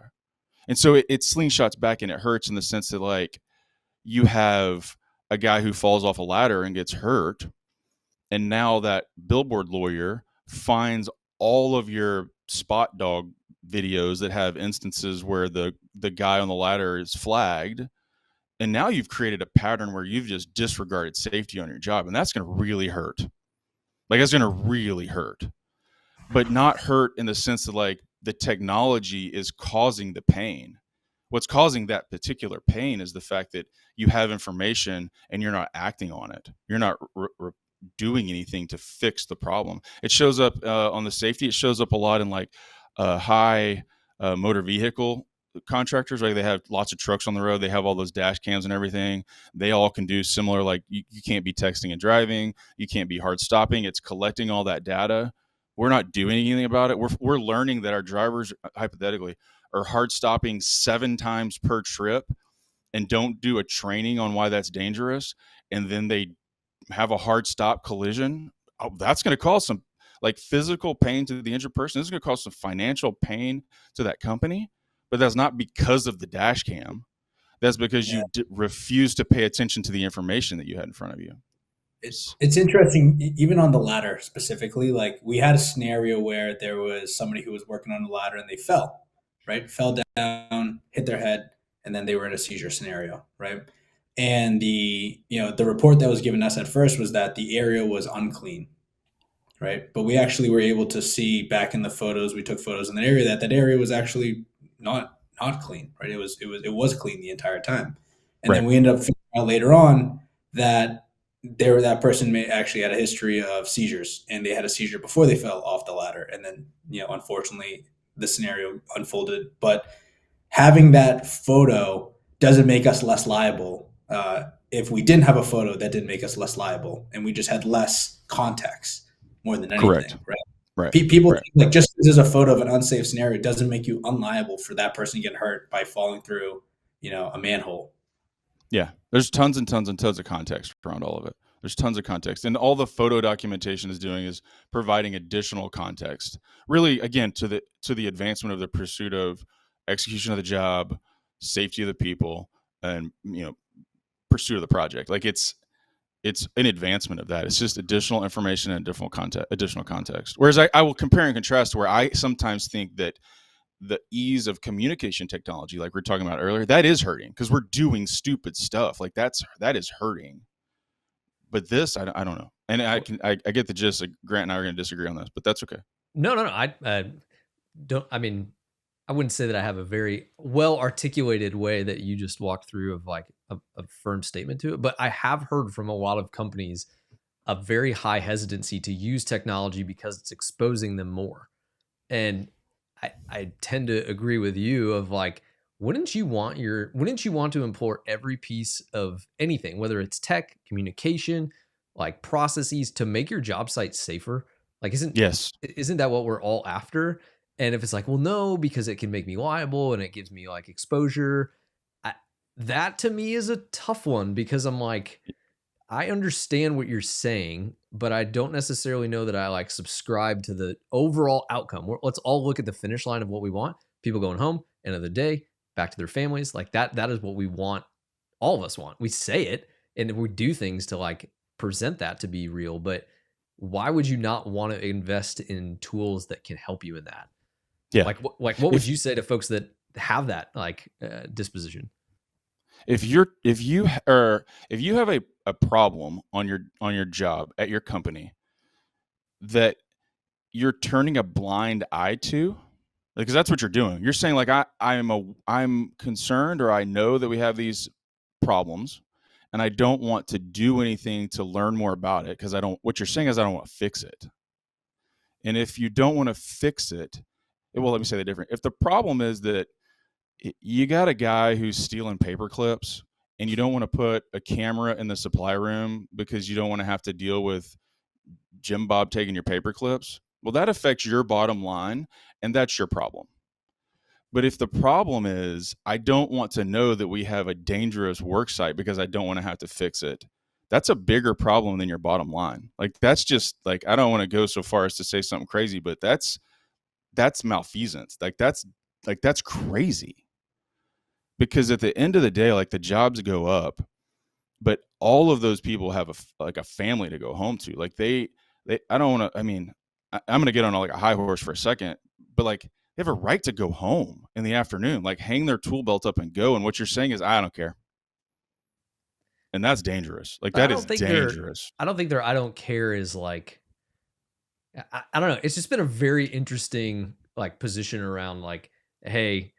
And so it slingshots back, and it hurts in the sense that like you have a guy who falls off a ladder and gets hurt, and now that billboard lawyer finds all of your spot dog videos that have instances where the guy on the ladder is flagged, and now you've created a pattern where you've just disregarded safety on your job, and that's going to really hurt. Like that's going to really hurt, but not hurt in the sense that like the technology is causing the pain. What's causing that particular pain is the fact that you have information and you're not acting on it. You're not doing anything to fix the problem. It shows up on the safety. It shows up a lot in like high motor vehicle contractors. Like they have lots of trucks on the road. They have all those dash cams and everything. They all can do similar, like you can't be texting and driving. You can't be hard stopping. It's collecting all that data. We're not doing anything about it. We're learning that our drivers, hypothetically, are hard stopping 7 times per trip and don't do a training on why that's dangerous. And then they have a hard stop collision. Oh, that's going to cause some like physical pain to the injured person. This is going to cause some financial pain to that company, but that's not because of the dash cam. That's because you refuse to pay attention to the information that you had in front of you. It's interesting, even on the ladder specifically. Like we had a scenario where there was somebody who was working on the ladder and they fell, right? Fell down, hit their head, and then they were in a seizure scenario, right? And the report that was given us at first was that the area was unclean, right? But we actually were able to see back in the photos. We took photos in that area that area was actually not clean, right? It was clean the entire time, and then we ended up figuring out later on that that person may actually had a history of seizures, and they had a seizure before they fell off the ladder, and then unfortunately the scenario unfolded. But having that photo doesn't make us less liable. If we didn't have a photo, that didn't make us less liable, and we just had less context more than anything. Correct. Right. People think like just because there's a photo of an unsafe scenario doesn't make you unliable for that person getting hurt by falling through, a manhole. Yeah, there's tons and tons and tons of context around all of it. There's tons of context, and all the photo documentation is doing is providing additional context. Really, again, to the advancement of the pursuit of execution of the job, safety of the people, and pursuit of the project. Like it's an advancement of that. It's just additional information and additional context. Whereas I will compare and contrast where I sometimes think that the ease of communication technology, like we were talking about earlier, that is hurting because we're doing stupid stuff. Like that is hurting. But this, I don't know. And I get the gist. Grant and I are going to disagree on this, but that's okay. No. I don't. I mean, I wouldn't say that I have a very well articulated way that you just walked through of like a firm statement to it, but I have heard from a lot of companies a very high hesitancy to use technology because it's exposing them more. And I tend to agree with you of like, wouldn't you want to employ every piece of anything, whether it's tech, communication, like processes to make your job site safer? Like, Yes. isn't that what we're all after? And if it's like, well, no, because it can make me liable and it gives me like exposure, I, that to me is a tough one because I'm like, I understand what you're saying, but I don't necessarily know that I like subscribe to the overall outcome. Let's all look at the finish line of what we want. People going home, end of the day, back to their families. Like that is what we want. All of us want. We say it and we do things to like present that to be real, but why would you not want to invest in tools that can help you in that? Yeah. Like what would you say to folks that have that like disposition? If you have a problem on your job at your company that you're turning a blind eye to, because that's what you're doing. You're saying like I'm concerned, or I know that we have these problems and I don't want to do anything to learn more about it because what you're saying is I don't want to fix it. And if you don't want to fix it, well, let me say that different. If the problem is that you got a guy who's stealing paper clips and you don't want to put a camera in the supply room because you don't want to have to deal with Jim Bob taking your paper clips, well, that affects your bottom line and that's your problem. But if the problem is I don't want to know that we have a dangerous work site because I don't want to have to fix it, that's a bigger problem than your bottom line. Like that's just like, I don't want to go so far as to say something crazy, but that's malfeasance. Like that's crazy. Because at the end of the day, like the jobs go up, but all of those people have a family to go home to. Like I don't want to, I mean, I'm going to get on like a high horse for a second, but like they have a right to go home in the afternoon, like hang their tool belt up and go. And what you're saying is, I don't care. And that's dangerous. Like that is dangerous. I don't think I don't care is like, I don't know. It's just been a very interesting like position around like, hey,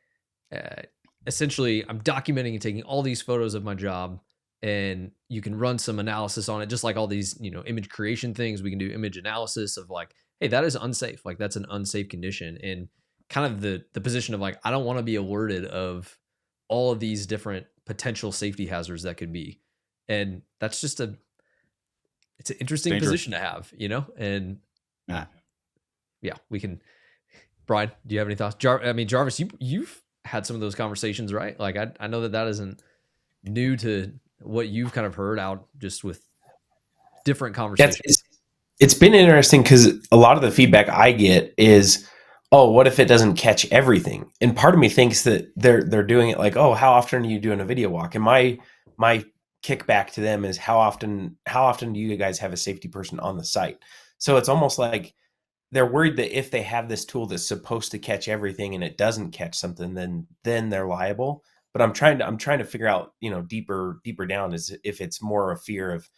essentially I'm documenting and taking all these photos of my job and you can run some analysis on it, just like all these, image creation things. We can do image analysis of like, hey, that is unsafe. Like that's an unsafe condition. And kind of the position of like, I don't want to be alerted of all of these different potential safety hazards that could be. And that's just it's an interesting position to have, and yeah, we can. Brian, do you have any thoughts? Jarvis, you've had some of those conversations, right? Like I know that isn't new to what you've kind of heard out just with different conversations. It's been interesting because a lot of the feedback I get is, oh, what if it doesn't catch everything? And part of me thinks that they're doing it like, oh, how often are you doing a video walk? And my kickback to them is how often do you guys have a safety person on the site? So it's almost like they're worried that if they have this tool that's supposed to catch everything and it doesn't catch something, then they're liable. But I'm trying to figure out, deeper down is if it's more a fear of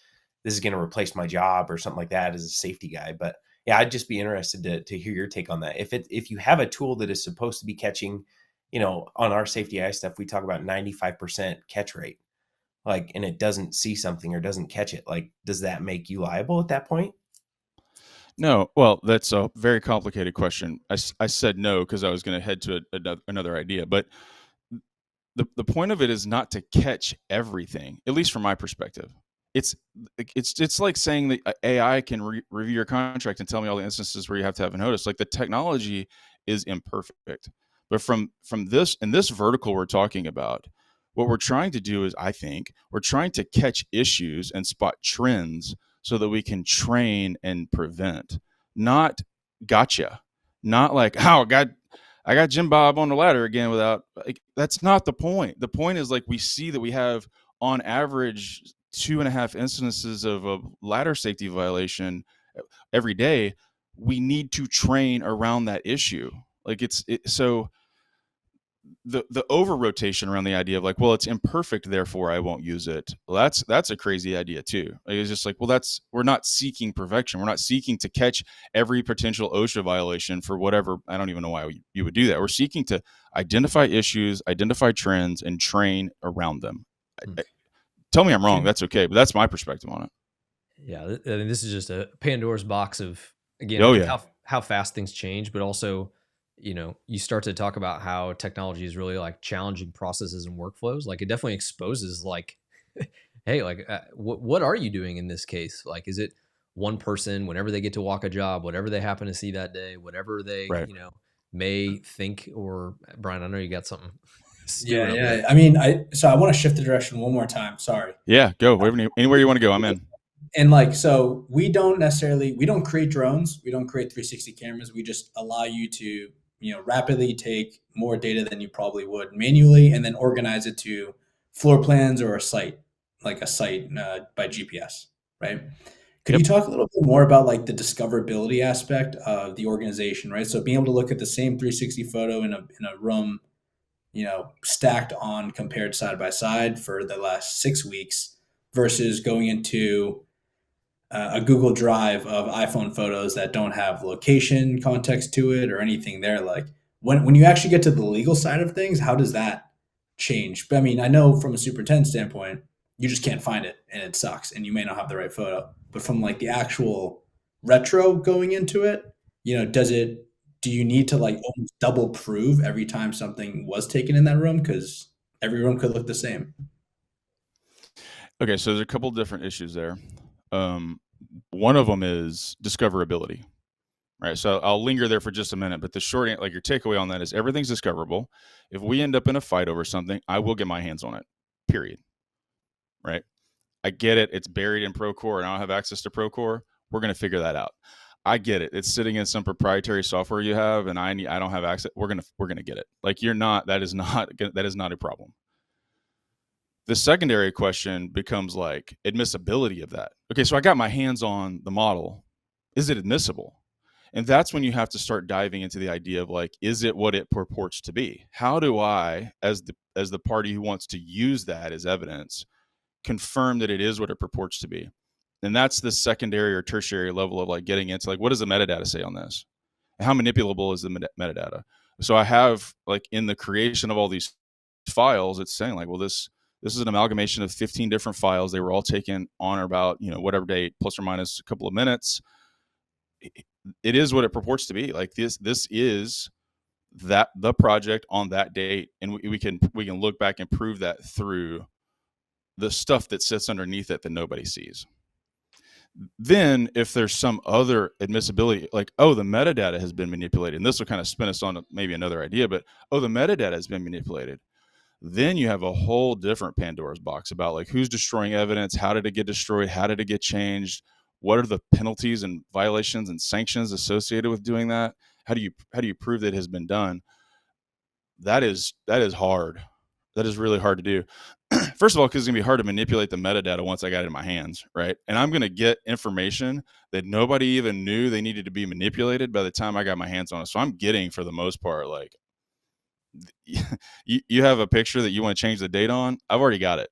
this is going to replace my job or something like that as a safety guy. But yeah, I'd just be interested to hear your take on that. If you have a tool that is supposed to be catching, on our safety eye stuff, we talk about 95% catch rate, like, and it doesn't see something or doesn't catch it. Like, does that make you liable at that point? No, well, that's a very complicated question. I said no because I was going to head to another idea, but the point of it is not to catch everything, at least from my perspective. It's like saying that AI can review your contract and tell me all the instances where you have to have a notice. Like the technology is imperfect, but from this vertical we're talking about, what we're trying to do is, I think, we're trying to catch issues and spot trends so that we can train and prevent. Not gotcha. Not like, oh, I got Jim Bob on the ladder again without, like, that's not the point. The point is like we see that we have on average 2.5 instances of a ladder safety violation every day. We need to train around that issue. Like so the over rotation around the idea of like, well, it's imperfect, therefore I won't use it. Well, that's a crazy idea too. Like, it's just like, well, we're not seeking perfection. We're not seeking to catch every potential OSHA violation for whatever. I don't even know why you would do that. We're seeking to identify issues, identify trends, and train around them. Tell me I'm wrong. That's okay, but that's my perspective on it. Yeah, I mean, this is just a Pandora's box of, again, Oh yeah, how fast things change, but also, you start to talk about how technology is really like challenging processes and workflows. Like it definitely exposes like, hey, like what are you doing in this case? Like, is it one person whenever they get to walk a job, whatever they happen to see that day, whatever they, right. may think, or Brian, I know you got something Yeah, stewing over yeah. there. I mean, I want to shift the direction one more time. Sorry. Yeah, go anywhere you want to go. I'm in. And like, so we don't create drones. We don't create 360 cameras. We just allow you to, rapidly take more data than you probably would manually and then organize it to floor plans or a site, like a site by GPS, right? Could Yep. you talk a little bit more about like the discoverability aspect of the organization, right? So being able to look at the same 360 photo in a room, stacked on compared side by side for the last 6 weeks versus going into a Google Drive of iPhone photos that don't have location context to it or anything there. Like when you actually get to the legal side of things, how does that change? But I mean, I know from a superintendent standpoint, you just can't find it and it sucks and you may not have the right photo. But from like the actual retro going into it, do you need to like almost double prove every time something was taken in that room? Because every room could look the same. Okay, so there's a couple different issues there. One of them is discoverability, right? So I'll linger there for just a minute, but the short, like your takeaway on that is everything's discoverable. If we end up in a fight over something, I will get my hands on it, period, right? I get it. It's buried in Procore and I don't have access to Procore. We're going to figure that out. I get it. It's sitting in some proprietary software you have and I don't have access. We're going to get it. Like that is not a problem. The secondary question becomes like admissibility of that. Okay, so I got my hands on the model. Is it admissible? And that's when you have to start diving into the idea of like, is it what it purports to be? How do I, as the party who wants to use that as evidence, confirm that it is what it purports to be? And that's the secondary or tertiary level of like getting into like, what does the metadata say on this? How manipulable is the metadata? So I have like in the creation of all these files, it's saying like, well, this is an amalgamation of 15 different files. They were all taken on or about, whatever date, plus or minus a couple of minutes. It is what it purports to be. Like this is the project on that date. And we can look back and prove that through the stuff that sits underneath it that nobody sees. Then if there's some other admissibility, like, oh, the metadata has been manipulated, and this will kind of spin us on maybe another idea, but, oh, the metadata has been manipulated. Then you have a whole different Pandora's box about like who's destroying evidence, how did it get destroyed, how did it get changed, what are the penalties and violations and sanctions associated with doing that? How do you prove that it has been done? That is hard. That is really hard to do. First of all, because it's gonna be hard to manipulate the metadata once I got it in my hands, right? And I'm gonna get information that nobody even knew they needed to be manipulated by the time I got my hands on it. So I'm getting, for the most part, like, you have a picture that you want to change the date on. I've already got it.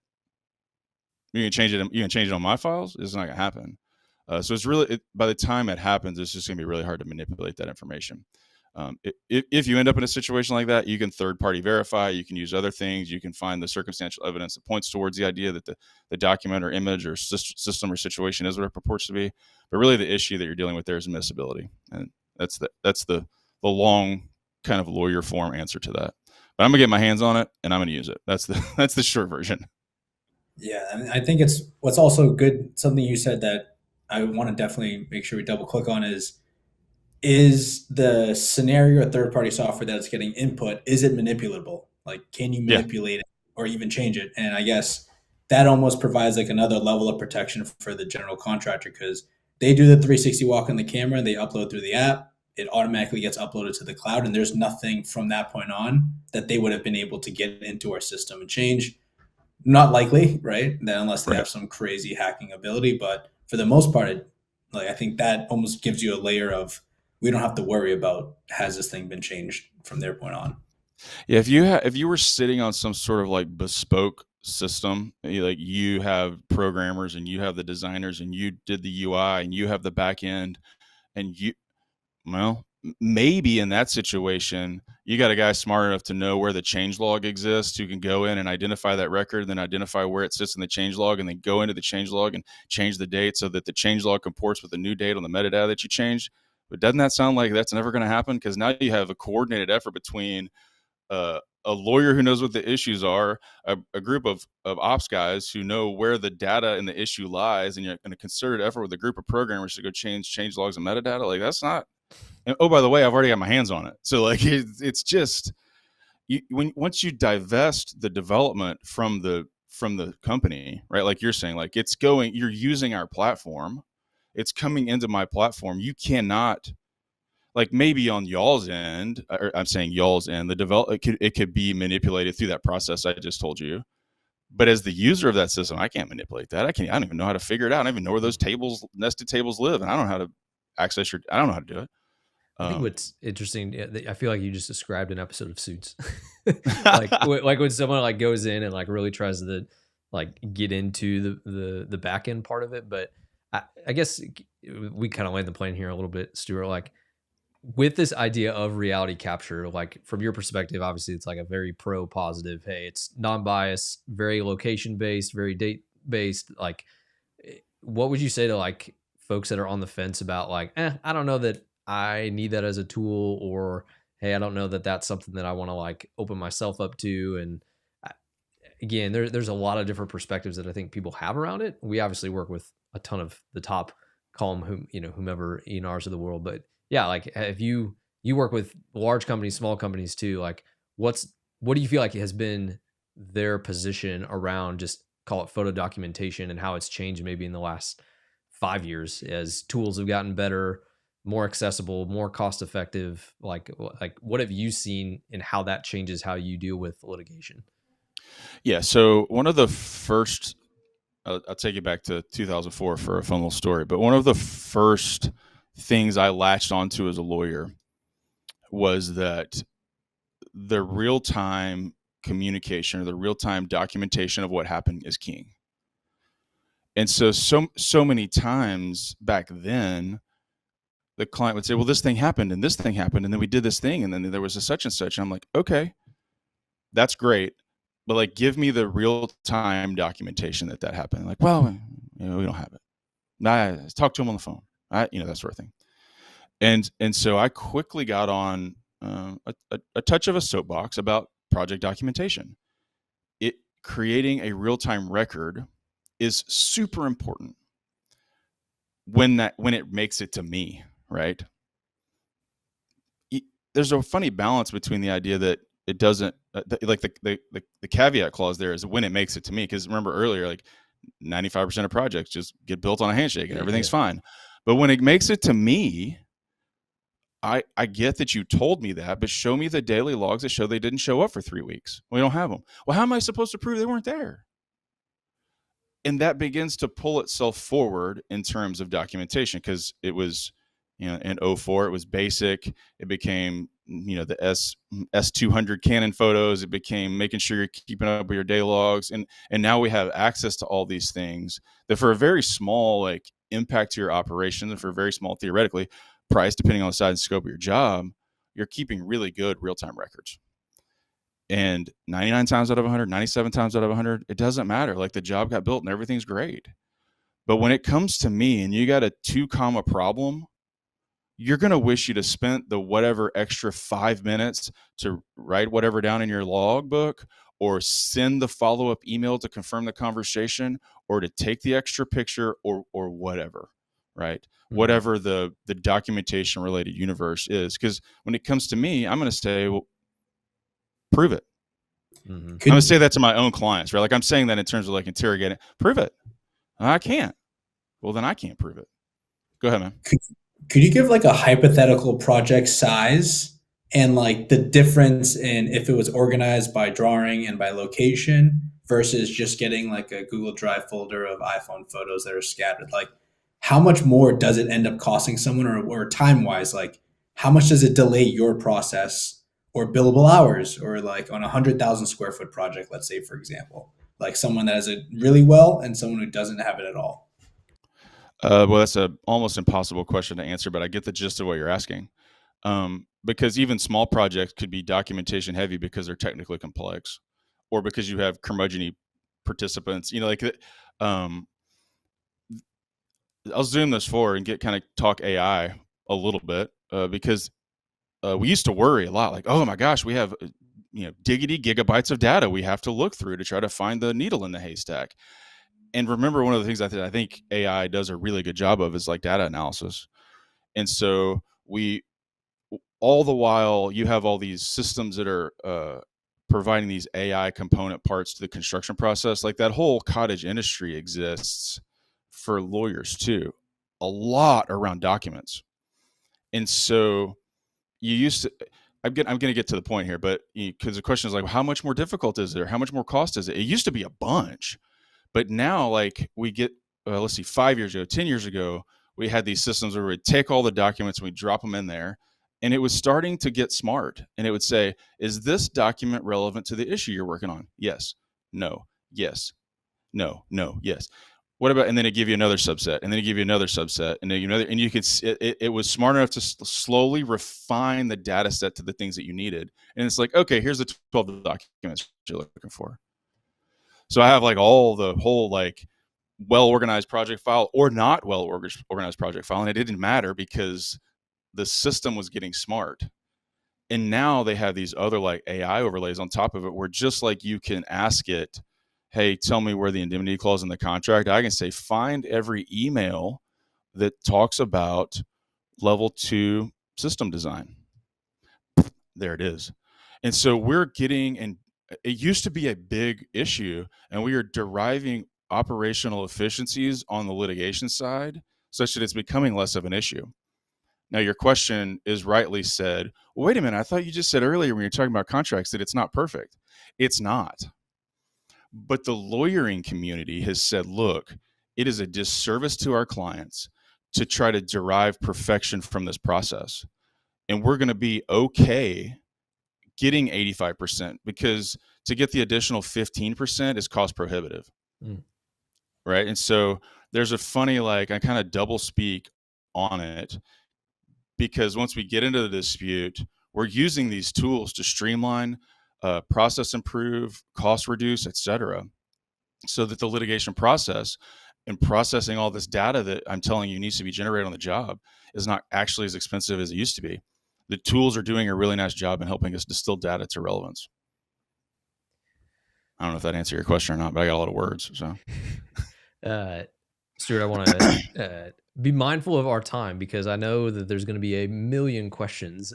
You can change it. You can change it on my files. It's not gonna happen. So it's really, by the time it happens, it's just gonna be really hard to manipulate that information. If you end up in a situation like that, you can third-party verify. You can use other things. You can find the circumstantial evidence that points towards the idea that the document or image or system or situation is what it purports to be. But really, the issue that you're dealing with there is admissibility, and that's the long kind of lawyer form answer to that. But I'm gonna get my hands on it and I'm gonna use it. That's the short version. Yeah, I mean, I think it's what's also good. Something you said that I want to definitely make sure we double click on is the scenario or third party software that's getting input, is it manipulable? Like, can you manipulate it or even change it? And I guess that almost provides like another level of protection for the general contractor because they do the 360 walk on the camera and they upload through the app. It automatically gets uploaded to the cloud, and there's nothing from that point on that they would have been able to get into our system and change. Not likely, right? That unless they have some crazy hacking ability, but for the most part, I think that almost gives you a layer of we don't have to worry about has this thing been changed from their point on. Yeah, if you were sitting on some sort of like bespoke system, like you have programmers and you have the designers and you did the UI and you have the back end and well, maybe in that situation, you got a guy smart enough to know where the changelog exists, who can go in and identify that record, then identify where it sits in the changelog, and then go into the changelog and change the date so that the changelog comports with the new date on the metadata that you changed. But doesn't that sound like that's never going to happen? Because now you have a coordinated effort between a lawyer who knows what the issues are, a group of ops guys who know where the data in the issue lies, and you're in a concerted effort with a group of programmers to go change logs and metadata. Like that's not. And oh, by the way, I've already got my hands on it. So like it's just once you divest the development from the company, right? Like you're saying, like you're using our platform, it's coming into my platform. You cannot, like maybe on y'all's end, or I'm saying y'all's end, it could be manipulated through that process I just told you. But as the user of that system, I can't manipulate that. I don't even know how to figure it out. I don't even know where those nested tables live, and I don't know how to access I don't know how to do it. I think what's interesting, I feel like you just described an episode of Suits. like when someone like goes in and like really tries to like get into the back end part of it. But I guess we kind of land the plane here a little bit, Stuart. Like with this idea of reality capture, like from your perspective, obviously it's like a very pro positive. Hey, it's non-biased, very location based, very date based. Like, what would you say to like folks that are on the fence about like, I don't know that I need that as a tool, or hey, I don't know that that's something that I want to like open myself up to. And again, there's a lot of different perspectives that I think people have around it. We obviously work with a ton of the top column, whomever E&Rs of the world, but yeah, like if you work with large companies, small companies too, like what do you feel like has been their position around just call it photo documentation and how it's changed maybe in the last 5 years as tools have gotten better, more accessible, more cost effective? Like what have you seen and how that changes how you deal with litigation? Yeah. So one of the first, I'll take you back to 2004 for a fun little story, but one of the first things I latched onto as a lawyer was that the real-time communication or the real-time documentation of what happened is king. And so many times back then, the client would say, well, this thing happened and this thing happened, and then we did this thing, and then there was a such and such. And I'm like, okay, that's great, but like, give me the real-time documentation that happened. Like, well, we don't have it. Nah, talk to him on the phone. That sort of thing. And so I quickly got on a touch of a soapbox about project documentation. Creating a real-time record is super important when it makes it to me, right? There's a funny balance between the idea that it doesn't like the caveat clause there is when it makes it to me, because remember earlier, like 95% of projects just get built on a handshake and everything's fine. But when it makes it to me, I get that you told me that, but show me the daily logs that show they didn't show up for 3 weeks. We don't have them. Well, how am I supposed to prove they weren't there? And that begins to pull itself forward in terms of documentation, because it was, in 04, it was basic. It became, the S200 Canon photos. It became making sure you're keeping up with your day logs. And now we have access to all these things that for a very small, like, impact to your operations, and for a very small, theoretically, price, depending on the size and scope of your job, you're keeping really good real-time records. And 99 times out of 100, 97 times out of 100, it doesn't matter. Like, the job got built and everything's great. But when it comes to me and you got a 2 comma problem, you're going to wish you'd have spent the whatever extra 5 minutes to write whatever down in your logbook, or send the follow-up email to confirm the conversation, or to take the extra picture, or whatever, right? Mm-hmm. Whatever the documentation related universe is. Because when it comes to me, I'm going to say, well, prove it. Mm-hmm. I'm going to say that to my own clients, right? Like, I'm saying that in terms of like interrogating, prove it. I can't. Well, then I can't prove it. Go ahead, man. Could you give like a hypothetical project size and like the difference in if it was organized by drawing and by location versus just getting like a Google Drive folder of iPhone photos that are scattered? Like, how much more does it end up costing someone, or time wise, like how much does it delay your process or billable hours, or like on 100,000 square foot project, let's say, for example, like someone that has it really well and someone who doesn't have it at all? Well, that's a almost impossible question to answer, but I get the gist of what you're asking. Because even small projects could be documentation heavy because they're technically complex, or because you have curmudgeon participants. Like I'll zoom this forward and get kind of talk AI a little bit, because we used to worry a lot, like, oh my gosh, we have diggity gigabytes of data we have to look through to try to find the needle in the haystack. And remember, one of the things I think AI does a really good job of is like data analysis. And so all the while you have all these systems that are providing these AI component parts to the construction process, like that whole cottage industry exists for lawyers too, a lot around documents. And so you used to, I'm going to get to the point here, but because the question is like, how much more difficult is it? How much more cost is it? It used to be a bunch, but now like we get, let's see, 5 years ago, 10 years ago, we had these systems where we'd take all the documents and we'd drop them in there, and it was starting to get smart. And it would say, is this document relevant to the issue you're working on? Yes, no, yes, no, yes. What about, and then it give you another subset, and then it give you another subset, and then another, and you could, it was smart enough to slowly refine the data set to the things that you needed. And it's like, okay, here's the 12 documents you're looking for. So I have like the whole like well-organized project file or not well-organized project file. And it didn't matter because the system was getting smart. And now they have these other like AI overlays on top of it, where just like you can ask it, hey, tell me where the indemnity clause in the contract, I can say, find every email that talks about level 2 system design. There it is. And so we're getting, and it used to be a big issue, and we are deriving operational efficiencies on the litigation side such that it's becoming less of an issue. Now, your question is rightly said, well, wait a minute, I thought you just said earlier when you're talking about contracts that it's not perfect. It's not. But the lawyering community has said, look, it is a disservice to our clients to try to derive perfection from this process. And we're going to be okay getting 85%, because to get the additional 15% is cost prohibitive. Right. And so there's a funny, like, I kind of double speak on it, because once we get into the dispute, we're using these tools to streamline, process improve, cost reduce, et cetera, so that the litigation process and processing all this data that I'm telling you needs to be generated on the job is not actually as expensive as it used to be. The tools are doing a really nice job in helping us distill data to relevance. I don't know if that answered your question or not, but I got a lot of words. So, Stuart, I want to be mindful of our time, because I know that there's going to be a million questions,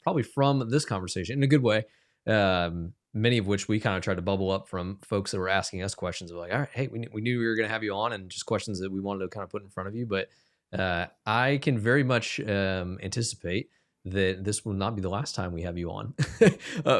probably from this conversation in a good way. Many of which we kind of tried to bubble up from folks that were asking us questions of like, all right, hey, we knew we were going to have you on, and just questions that we wanted to kind of put in front of you. But I can very much anticipate that this will not be the last time we have you on.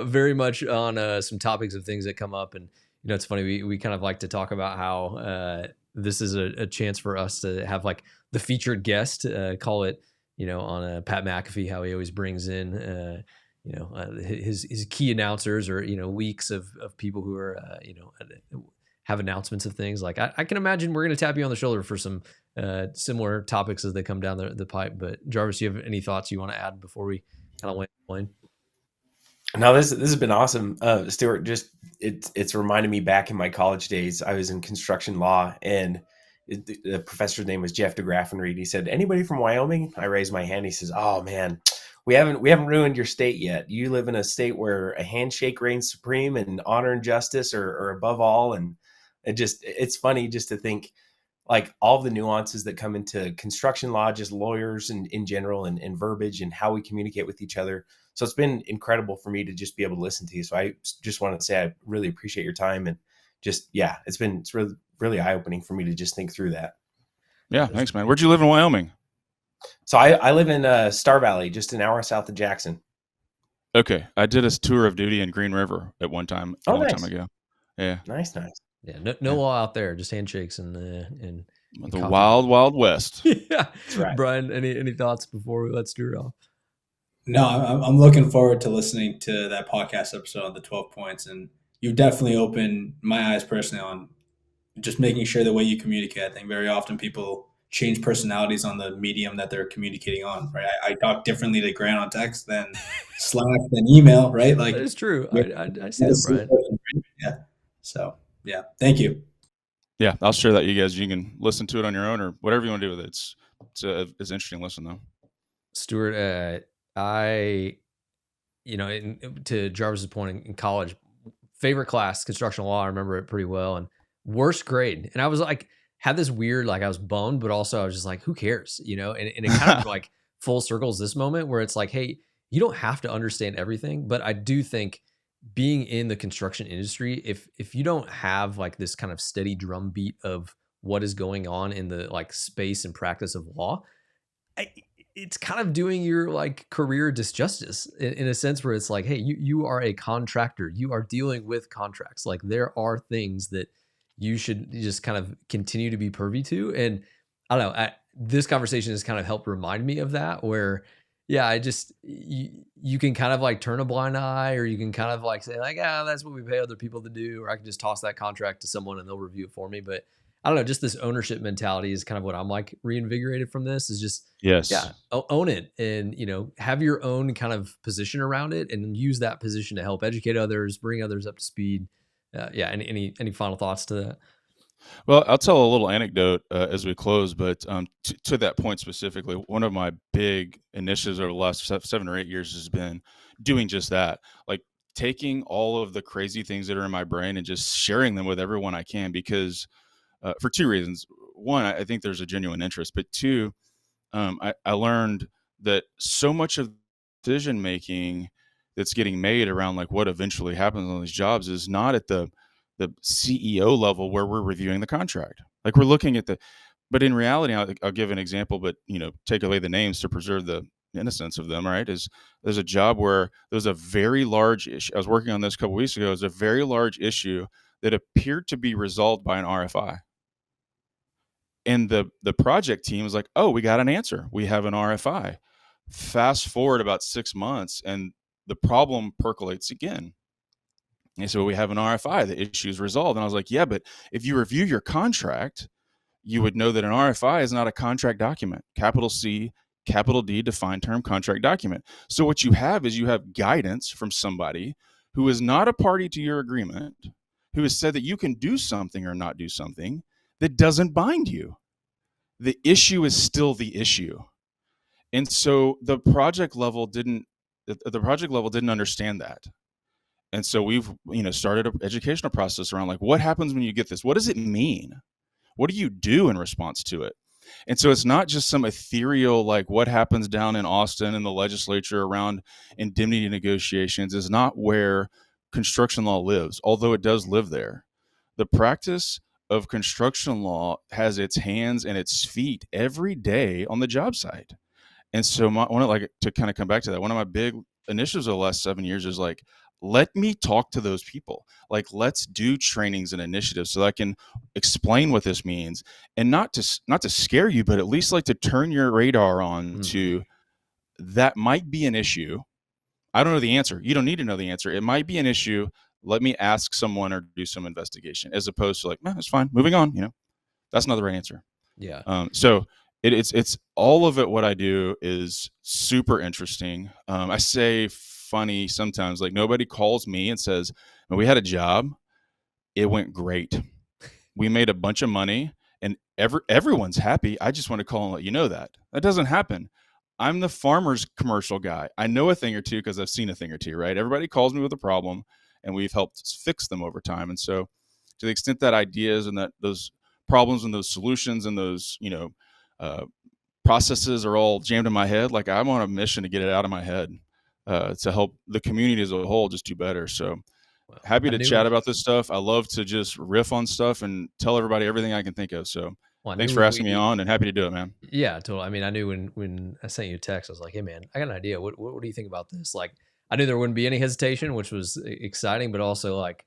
Very much on some topics of things that come up. And, it's funny, we kind of like to talk about how this is a chance for us to have like the featured guest, call it, on Pat McAfee, how he always brings in, his key announcers, or, weeks of people who are, have announcements of things. Like I can imagine we're going to tap you on the shoulder for some similar topics as they come down the pipe. But Jarvis, do you have any thoughts you want to add before we kind of land? No, this has been awesome, Stuart. Just it's reminded me back in my college days. I was in construction law, and the professor's name was Jeff DeGraffenreid. He said, "Anybody from Wyoming?" I raised my hand. He says, "Oh man, we haven't ruined your state yet. You live in a state where a handshake reigns supreme, and honor and justice are above all." And it's funny just to think, like, all the nuances that come into construction law, just lawyers and in general, and verbiage and how we communicate with each other. So it's been incredible for me to just be able to listen to you. So I just wanted to say I really appreciate your time, and just, yeah, it's really, really eye-opening for me to just think through that. Yeah, thanks, man. Where'd you live in Wyoming? So I live in Star Valley, just an hour south of Jackson. Okay, I did a tour of duty in Green River at one time, a long time ago. Yeah, nice. Yeah, no law out there, just handshakes and the wild West. Yeah, that's right. Brian, any thoughts before we let Stuart off? No, I'm looking forward to listening to that podcast episode on the 12 points. And you've definitely opened my eyes personally on just making sure the way you communicate. I think very often people change personalities on the medium that they're communicating on, right? I talk differently to Grant on text than Slack than email, right? That Like, is true. yeah, I see that, Brian. yeah. So, yeah, thank you. Yeah, I'll share that. You guys, you can listen to it on your own or whatever you want to do with it. It's interesting listen though. Stuart, to Jarvis's point in college, favorite class, construction law. I remember it pretty well. And worst grade. And I was like, had this weird, like I was bummed, but also I was just like, who cares? And it kind of like full circles this moment where it's like, hey, you don't have to understand everything. But I do think being in the construction industry, if you don't have like this kind of steady drumbeat of what is going on in the like space and practice of law, it's kind of doing your like career disjustice in a sense where it's like, hey, you are a contractor, you are dealing with contracts. Like there are things that you should just kind of continue to be privy to. And I don't know, this conversation has kind of helped remind me of that, where yeah, you can kind of like turn a blind eye, or you can kind of like say like, that's what we pay other people to do, or I can just toss that contract to someone and they'll review it for me. But I don't know, just this ownership mentality is kind of what I'm like reinvigorated from this, is just, Yes. yeah, own it and, have your own kind of position around it and use that position to help educate others, bring others up to speed. Any final thoughts to that? Well, I'll tell a little anecdote as we close, but to that point specifically, one of my big initiatives over the last 7 or 8 years has been doing just that, like taking all of the crazy things that are in my brain and just sharing them with everyone I can, because for 2 reasons. One, I think there's a genuine interest, but 2, I learned that so much of decision making that's getting made around like what eventually happens on these jobs is not at the CEO level where we're reviewing the contract. Like we're looking at but in reality, I'll give an example, but take away the names to preserve the innocence of them. Right? There's a job where there's a very large issue. I was working on this a couple weeks ago. It's a very large issue that appeared to be resolved by an RFI. And the project team was like, oh, we got an answer. We have an RFI. Fast forward about 6 months and the problem percolates again. And so we have an RFI, the issue is resolved. And I was like, yeah, but if you review your contract, you would know that an RFI is not a contract document. Capital C, capital D, defined term contract document. So what you have is you have guidance from somebody who is not a party to your agreement, who has said that you can do something or not do something that doesn't bind you. The issue is still the issue. And so the project level didn't understand that. And so we've, started an educational process around like, what happens when you get this? What does it mean? What do you do in response to it? And so it's not just some ethereal, like what happens down in Austin in the legislature around indemnity negotiations is not where construction law lives, although it does live there. The practice of construction law has its hands and its feet every day on the job site. And so to kind of come back to that, one of my big initiatives of the last 7 years is like, let me talk to those people. Like, let's do trainings and initiatives so that I can explain what this means, and not to scare you, but at least like to turn your radar on to that might be an issue. I don't know the answer. You don't need to know the answer. It might be an issue. Let me ask someone or do some investigation, as opposed to like, it's fine, moving on. That's not the right answer. Yeah. So it's all of it. What I do is super interesting. I say funny sometimes, like nobody calls me and says, we had a job, it went great, we made a bunch of money, and everyone's happy. I just want to call and let you know that doesn't happen. I'm the farmer's commercial guy. I know a thing or two because I've seen a thing or two, right? Everybody calls me with a problem and we've helped fix them over time. And so to the extent that ideas and that those problems and those solutions and those processes are all jammed in my head, like I'm on a mission to get it out of my head to help the community as a whole just do better. So happy to chat about this stuff. I love to just riff on stuff and tell everybody everything I can think of. So thanks for asking me on, and happy to do it, man. Yeah, totally. I mean, I knew when I sent you a text, I was like, hey man, I got an idea. What do you think about this? Like, I knew there wouldn't be any hesitation, which was exciting, but also like,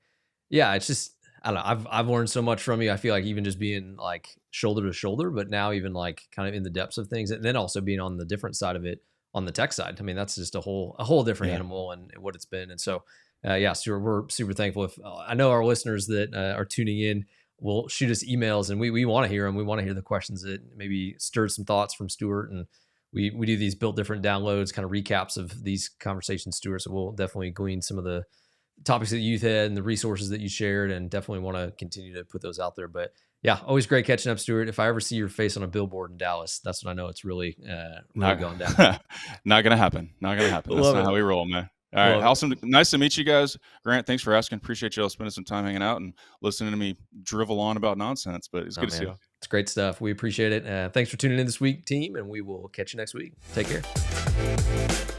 yeah, it's just, I don't know. I've learned so much from you. I feel like even just being like shoulder to shoulder, but now even like kind of in the depths of things, and then also being on the different side of it on the tech side. I mean, that's just a whole different Yeah. animal and what it's been. And so, yeah, Stuart, we're super thankful. If I know our listeners that are tuning in will shoot us emails, and we want to hear them. We want to hear the questions that maybe stirred some thoughts from Stuart. And we do these built different downloads, kind of recaps of these conversations, Stuart. So we'll definitely glean some of the topics that you've had and the resources that you shared, and definitely want to continue to put those out there. But yeah, always great catching up, Stuart. If I ever see your face on a billboard in Dallas, that's when I know it's really going down. Not gonna happen. Not gonna happen. That's Love not it. how we roll, man. All right, Love it. awesome. Nice to meet you guys. Grant, thanks for asking. Appreciate y'all spending some time hanging out and listening to me drivel on about nonsense. But it's good to see you. It's great stuff. We appreciate it. Thanks for tuning in this week, team, and we will catch you next week. Take care.